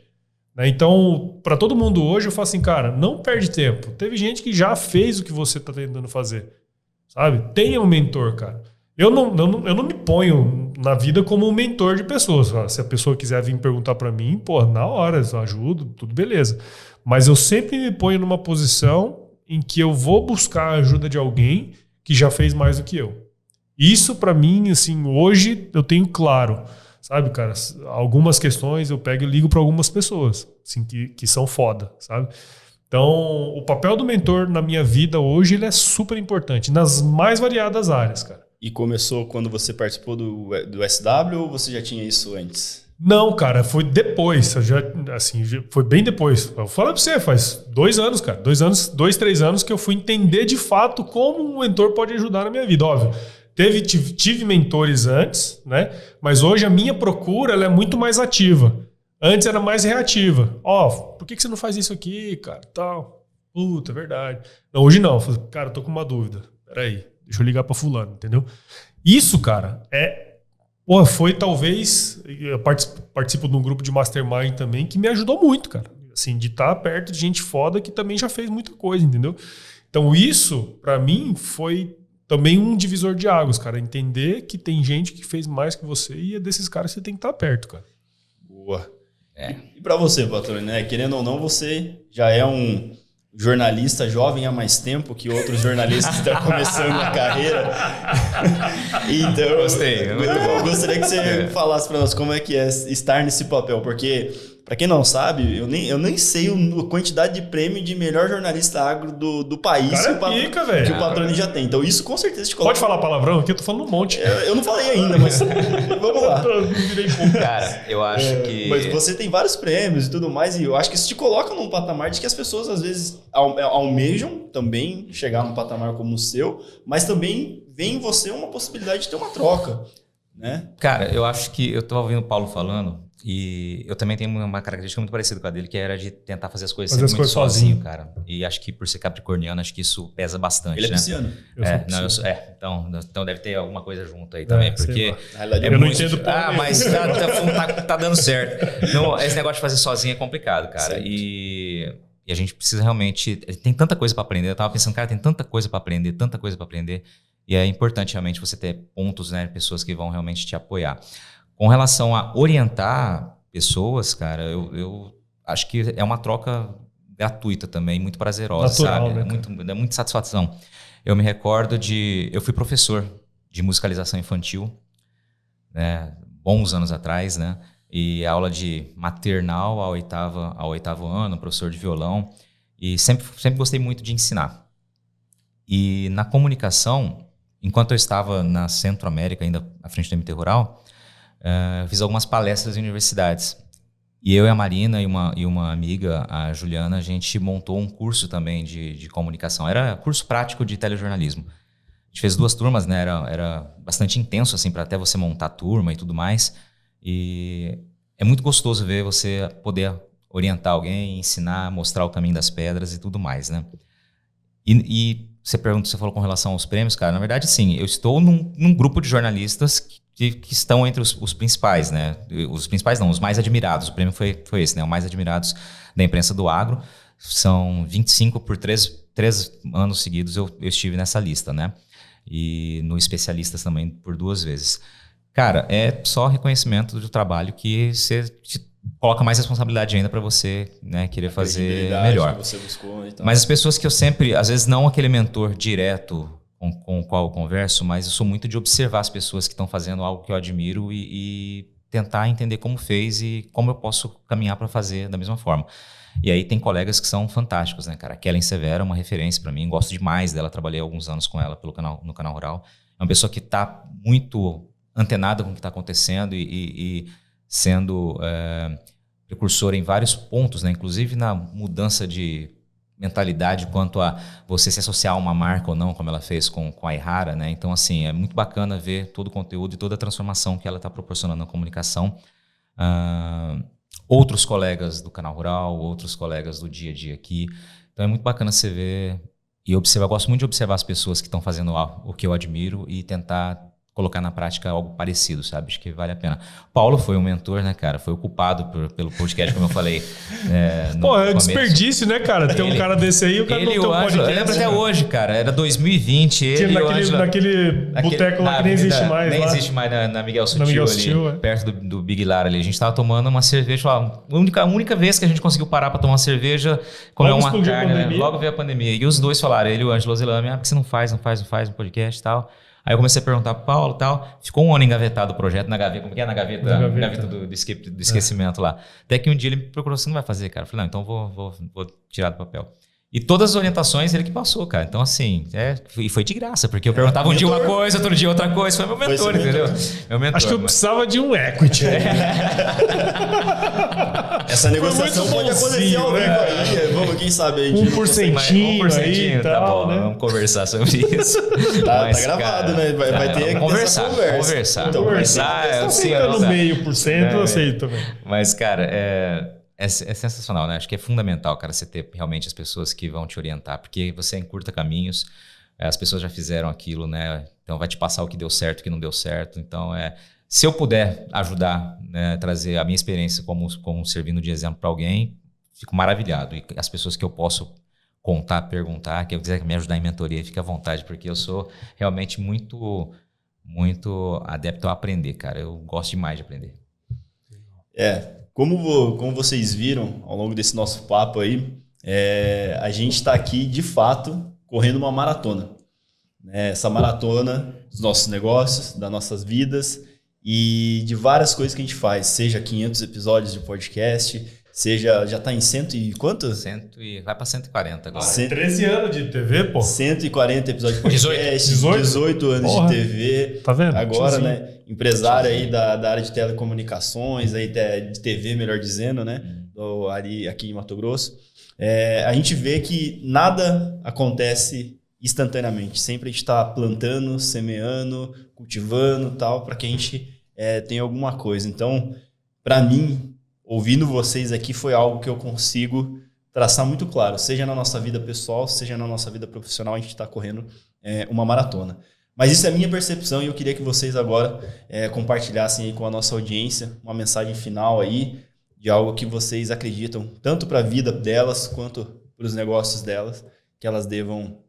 Né? Então, para todo mundo hoje, eu falo assim, cara, não perde tempo. Teve gente que já fez o que você está tentando fazer. Sabe? Tenha um mentor, cara. Eu não me ponho na vida como um mentor de pessoas. Se a pessoa quiser vir perguntar para mim, pô, na hora, eu ajudo, tudo beleza. Mas eu sempre me ponho numa posição em que eu vou buscar a ajuda de alguém que já fez mais do que eu. Isso, para mim, assim, hoje eu tenho claro. Sabe, cara? Algumas questões eu pego e ligo para algumas pessoas, assim, que são foda, sabe? Então, o papel do mentor na minha vida hoje ele é super importante, nas mais variadas áreas, cara. E começou quando você participou do SW ou você já tinha isso antes? Não, cara, foi depois. Foi bem depois. Eu falo pra você, faz 2 anos, cara. 3 anos que eu fui entender de fato como um mentor pode ajudar na minha vida. Óbvio, tive mentores antes, né? Mas hoje a minha procura ela é muito mais ativa. Antes era mais reativa. Por que você não faz isso aqui, cara? Tal. Puta, é verdade. Não, hoje não. Cara, eu tô com uma dúvida. Peraí. Deixa eu ligar pra fulano, entendeu? Isso, cara, foi talvez... Eu participo de um grupo de mastermind também que me ajudou muito, cara. Assim, de estar perto de gente foda que também já fez muita coisa, entendeu? Então isso, pra mim, foi também um divisor de águas, cara. Entender que tem gente que fez mais que você e é desses caras que você tem que estar perto, cara. Boa. E pra você, Patrone, né? Querendo ou não, você já é um jornalista jovem há mais tempo que outros jornalistas que estão começando a carreira. Então, gostei. Eu gostaria que você falasse para nós como é que é estar nesse papel, porque, para quem não sabe, eu nem sei a quantidade de prêmio de melhor jornalista agro do país que o Patrone já tem. Então, isso com certeza te coloca... Pode falar palavrão aqui? Eu tô falando um monte. Eu não falei ainda, mas vamos lá. Cara, eu acho que... Mas você tem vários prêmios e tudo mais, e eu acho que isso te coloca num patamar de que as pessoas, às vezes, almejam também chegar num patamar como o seu, mas também vê em você uma possibilidade de ter uma troca, né? Cara, eu acho que... Eu tô ouvindo o Paulo falando... E eu também tenho uma característica muito parecida com a dele, que era de tentar fazer as coisas sempre muito sozinho, cara. E acho que por ser capricorniano, acho que isso pesa bastante. Ele é pisciano? Então deve ter alguma coisa junto aí também, porque... Eu não entendo... mas tá dando certo. Não, esse negócio de fazer sozinho é complicado, cara. E a gente precisa realmente... Tem tanta coisa para aprender. Eu tava pensando, cara, tem tanta coisa para aprender. E é importante realmente você ter pontos, né? Pessoas que vão realmente te apoiar. Com relação a orientar pessoas, cara, eu acho que é uma troca gratuita também, muito prazerosa, natural, sabe? Né, é muita satisfação. Eu me recordo eu fui professor de musicalização infantil, né, bons anos atrás, né? E aula de maternal ao oitavo ano, professor de violão. E sempre gostei muito de ensinar. E na comunicação, enquanto eu estava na Centro-América, ainda à frente do MT Rural, fiz algumas palestras em universidades. E eu e a Marina e uma amiga, a Juliana, a gente montou um curso também de comunicação. Era curso prático de telejornalismo. gente fez 2 turmas, né? Era bastante intenso, assim, para até você montar a turma e tudo mais. E é muito gostoso ver você poder orientar alguém, ensinar, mostrar o caminho das pedras e tudo mais, né? E você falou com relação aos prêmios, cara. Na verdade, sim, eu estou num grupo de jornalistas que estão entre os principais, né? Os principais não, os mais admirados. O prêmio foi esse, né? Os mais admirados da imprensa do agro. São 25 por 3 anos seguidos eu estive nessa lista, né? E no Especialistas também por 2 vezes. Cara, é só reconhecimento do trabalho que você te coloca mais responsabilidade ainda para você, né, querer fazer melhor. Que você buscou e tal. Mas as pessoas que eu sempre, às vezes não aquele mentor direto com o qual eu converso, mas eu sou muito de observar as pessoas que estão fazendo algo que eu admiro e tentar entender como fez e como eu posso caminhar para fazer da mesma forma. E aí tem colegas que são fantásticos, né, cara? A Kellen Severo é uma referência para mim, gosto demais dela, trabalhei alguns anos com ela no canal Rural. É uma pessoa que está muito antenada com o que está acontecendo e sendo precursora em vários pontos, né? Inclusive na mudança de mentalidade quanto a você se associar a uma marca ou não, como ela fez com a Ihara, né? Então, assim, é muito bacana ver todo o conteúdo e toda a transformação que ela está proporcionando na comunicação. Outros colegas do canal Rural, outros colegas do dia a dia aqui. Então, é muito bacana você ver e observar. Eu gosto muito de observar as pessoas que estão fazendo o que eu admiro e tentar colocar na prática algo parecido, sabe? Acho que vale a pena. Paulo foi um mentor, né, cara? Foi o culpado pelo podcast, como eu falei. Pô, é desperdício, né, cara? Tem um cara desse aí, o cara não tem um podcast. Eu lembro até hoje, cara. Era 2020. Naquele boteco lá que nem existe mais. Nem existe mais na Miguel Sutil, ali, perto do Big Lar ali. A gente tava tomando uma cerveja lá. A única vez que a gente conseguiu parar pra tomar uma cerveja, comer uma carne, né? Logo veio a pandemia. E os dois falaram, ele e o Ângelo Zelame, por que você não faz um podcast e tal? Aí eu comecei a perguntar pro Paulo e tal. Ficou um ano engavetado o projeto na gaveta. Como que é na gaveta? Na gaveta do esquecimento lá. Até que um dia ele me procurou, você não vai fazer, cara? Eu falei, não, então vou tirar do papel. E todas as orientações ele que passou, cara. Então, assim, e foi de graça, porque eu perguntava um dia uma coisa, outro dia outra coisa. Foi meu mentor, entendeu? Meu mentor. Acho que eu precisava de um equity. Essa negociação pode acontecer ao vivo aí. Vamos, quem sabe aí. 1% aí, tá tal, bom, né? Vamos conversar sobre isso. Tá gravado, cara, né? Vai ter que conversar. Então, conversar. Aceitando meio por cento, eu aceito também. Mas, cara, é sensacional, né? Acho que é fundamental, cara, você ter realmente as pessoas que vão te orientar, porque você encurta caminhos, as pessoas já fizeram aquilo, né? Então vai te passar o que deu certo, o que não deu certo. Então, se eu puder ajudar, né, trazer a minha experiência como servindo de exemplo para alguém, fico maravilhado. E as pessoas que eu posso contar, perguntar, que eu quiser me ajudar em mentoria, fique à vontade, porque eu sou realmente muito, muito adepto a aprender, cara. Eu gosto demais de aprender. Como vocês viram ao longo desse nosso papo aí, a gente está aqui, de fato, correndo uma maratona. Essa maratona dos nossos negócios, das nossas vidas e de várias coisas que a gente faz. Seja 500 episódios de podcast, seja... Já está em cento e quanto? Vai para 140 agora. 13 anos de TV, pô. 140 episódios de podcast, 18 anos de TV. Tá vendo? Agora, né? Empresário aí da área de telecomunicações, aí de TV, melhor dizendo, né? Aqui em Mato Grosso. A gente vê que nada acontece instantaneamente. Sempre a gente está plantando, semeando, cultivando tal, para que a gente tenha alguma coisa. Então, para mim, ouvindo vocês aqui foi algo que eu consigo traçar muito claro. Seja na nossa vida pessoal, seja na nossa vida profissional, a gente está correndo uma maratona. Mas isso é a minha percepção e eu queria que vocês agora compartilhassem aí com a nossa audiência uma mensagem final aí de algo que vocês acreditam, tanto para a vida delas quanto para os negócios delas, que elas devam,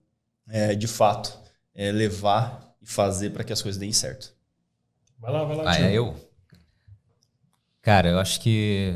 de fato, levar e fazer para que as coisas deem certo. Vai lá. Eu? Cara, eu acho que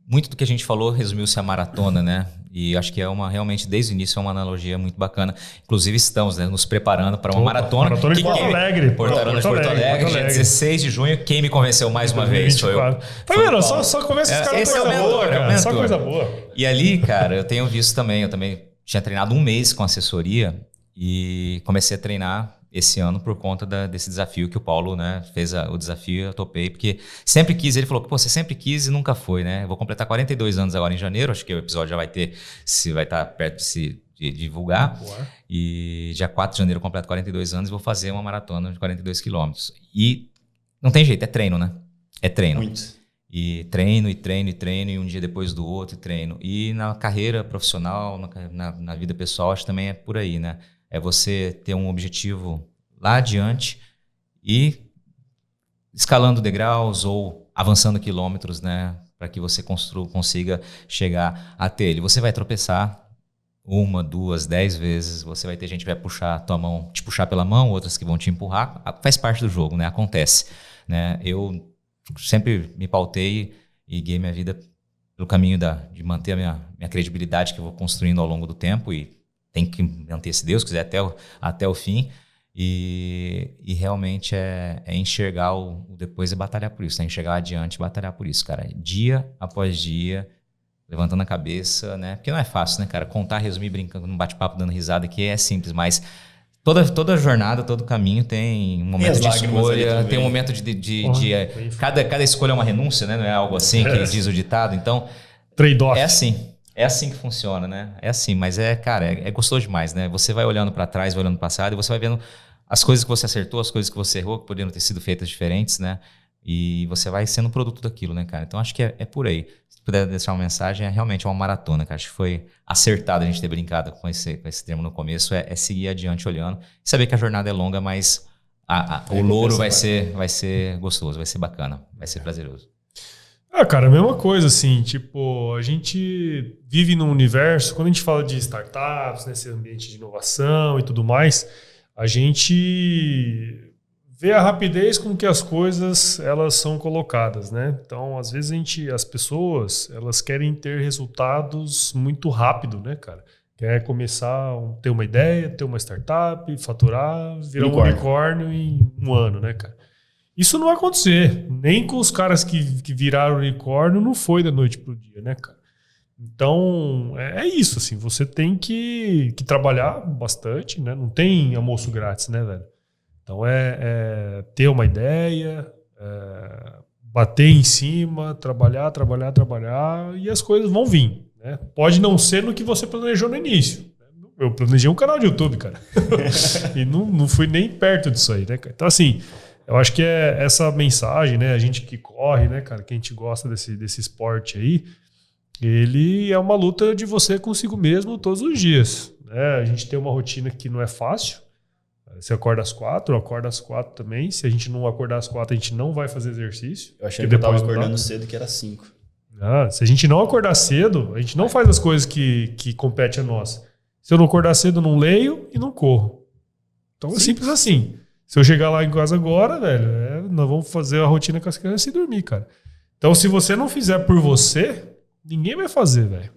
muito do que a gente falou resumiu-se a maratona, né? E acho que realmente, desde o início, é uma analogia muito bacana. Inclusive, estamos nos preparando para uma maratona. Maratona de Porto Alegre. Porto Alegre, dia 16 de junho. Quem me convenceu mais uma vez foi eu. Tá vendo? Só conversa os caras. Esse é o mentor, cara. Só coisa boa. E ali, cara, eu tenho visto também. Eu também tinha treinado um mês com assessoria e comecei a treinar esse ano por conta desse desafio que o Paulo, né, fez o desafio, eu topei, porque sempre quis, ele falou, pô, você sempre quis e nunca foi, né? Eu vou completar 42 anos agora em janeiro, acho que o episódio já vai estar perto de divulgar. E dia 4 de janeiro eu completo 42 anos e vou fazer uma maratona de 42 quilômetros. E não tem jeito, é treino, né? É treino. Muito. E treino, e um dia depois do outro, e treino. E na carreira profissional, na vida pessoal, acho que também é por aí, né? É você ter um objetivo lá adiante e escalando degraus ou avançando quilômetros, né? Para que você consiga chegar até ele. Você vai tropeçar 1, 2, 10 vezes. Você vai ter gente que vai puxar a tua mão, te puxar pela mão, outras que vão te empurrar. Faz parte do jogo, né? Acontece, né? Eu sempre me pautei e guiei minha vida pelo caminho de manter a minha credibilidade que eu vou construindo ao longo do tempo e tem que manter, se Deus quiser, até o fim. E realmente é enxergar o depois e batalhar por isso, é enxergar adiante e batalhar por isso, cara. Dia após dia, levantando a cabeça, né? Porque não é fácil, né, cara? Contar, resumir, brincando, num bate-papo, dando risada aqui é simples, mas toda jornada, todo caminho tem um momento de escolha, tem um momento cada escolha é uma renúncia, né? Não é algo assim que diz o ditado. Então, trade-off. É assim que funciona, né? É assim, mas cara, é gostoso demais, né? Você vai olhando para trás, vai olhando para o passado e você vai vendo as coisas que você acertou, as coisas que você errou, que poderiam ter sido feitas diferentes, né? E você vai sendo produto daquilo, né, cara? Então, acho que é por aí. Se puder deixar uma mensagem, é realmente uma maratona, cara. Acho que foi acertado a gente ter brincado com esse termo no começo, é seguir adiante olhando e saber que a jornada é longa, mas o louro vai ser gostoso, vai ser bacana, vai ser prazeroso. Cara, a mesma coisa, assim, tipo, a gente vive num universo, quando a gente fala de startups, nesse ambiente de inovação e tudo mais, a gente vê a rapidez com que as coisas elas são colocadas, né? Então, às vezes as pessoas, elas querem ter resultados muito rápido, né, cara? Quer começar a ter uma ideia, ter uma startup, faturar, virar um unicórnio em um ano, né, cara? Isso não vai acontecer. Nem com os caras que viraram unicórnio não foi da noite pro dia, né, cara? Então, é isso, assim. Você tem que trabalhar bastante, né? Não tem almoço grátis, né, velho? Então, ter uma ideia, bater em cima, trabalhar e as coisas vão vir, né? Pode não ser no que você planejou no início. Eu planejei um canal de YouTube, cara. E não fui nem perto disso aí, né, cara? Então, assim, eu acho que é essa mensagem, né? A gente que corre, né, cara? Que a gente gosta desse esporte aí, ele é uma luta de você consigo mesmo todos os dias, né? A gente tem uma rotina que não é fácil. Você acorda às 4, eu acordo às 4 também. Se a gente não acordar às 4, a gente não vai fazer exercício. Eu achei que eu estava acordando cedo, que era 5. Se a gente não acordar cedo, a gente não faz as coisas que competem a nós. Se eu não acordar cedo, eu não leio e não corro. Então é simples assim. Se eu chegar lá em casa agora, velho, nós vamos fazer a rotina com as crianças e dormir, cara. Então, se você não fizer por você, ninguém vai fazer, velho.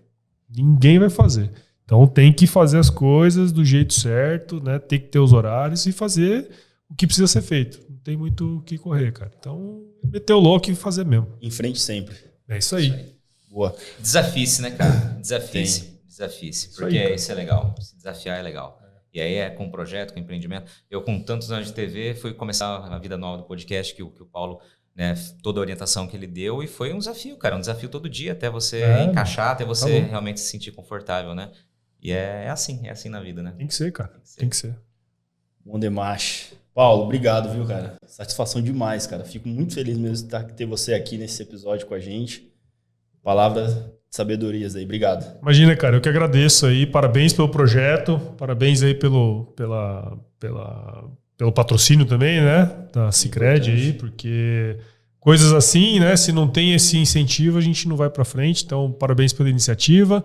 Ninguém vai fazer. Então, tem que fazer as coisas do jeito certo, né? Tem que ter os horários e fazer o que precisa ser feito. Não tem muito o que correr, cara. Então, meter o louco e fazer mesmo. Em frente sempre. É isso aí. Boa. Desafie-se, né, cara? Desafie-se. Porque isso é legal. Se desafiar é legal. E aí com projeto, com empreendimento. Eu, com tantos anos de TV, fui começar a vida nova do podcast, que o Paulo, né, toda a orientação que ele deu, e foi um desafio, cara. Um desafio todo dia, até você encaixar, até você realmente se sentir confortável, né? E é assim na vida, né? Tem que ser, cara. Tem que ser. Bom demais. Paulo, obrigado, viu, cara? Satisfação demais, cara. Fico muito feliz mesmo de ter você aqui nesse episódio com a gente. Palavras de sabedorias aí. Obrigado. Imagina, cara, eu que agradeço aí. Parabéns pelo projeto. Parabéns aí pelo patrocínio também, né? Da Sicredi aí, porque coisas assim, né? Se não tem esse incentivo, a gente não vai pra frente. Então, parabéns pela iniciativa.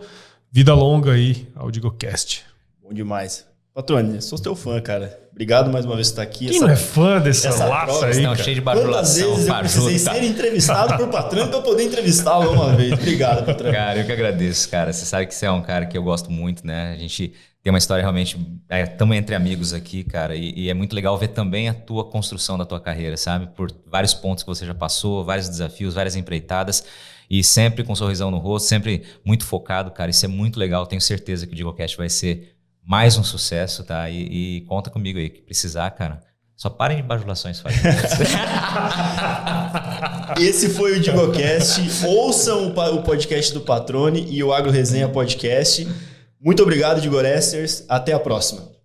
Vida longa aí ao DigoCast. Bom demais. Patrone, sou teu fã, cara. Obrigado mais uma vez por estar aqui. Quem não é fã dessa laça aí, não, cheio de bajulação. Quantas vezes eu precisei ser entrevistado por Patrone para eu poder entrevistá-lo uma vez. Obrigado, Patrone. Cara, eu que agradeço, cara. Você sabe que você é um cara que eu gosto muito, né? A gente tem uma história realmente... Estamos entre amigos aqui, cara. E é muito legal ver também a tua construção da tua carreira, sabe? Por vários pontos que você já passou, vários desafios, várias empreitadas. E sempre com um sorrisão no rosto, sempre muito focado, cara. Isso é muito legal. Tenho certeza que o DigoCast vai ser mais um sucesso, tá? E conta comigo aí, que precisar, cara. Só parem de bajulações, faz. Esse foi o DigoCast. Ouçam o podcast do Patrone e o Agro Resenha Podcast. Muito obrigado, Digoresters. Até a próxima.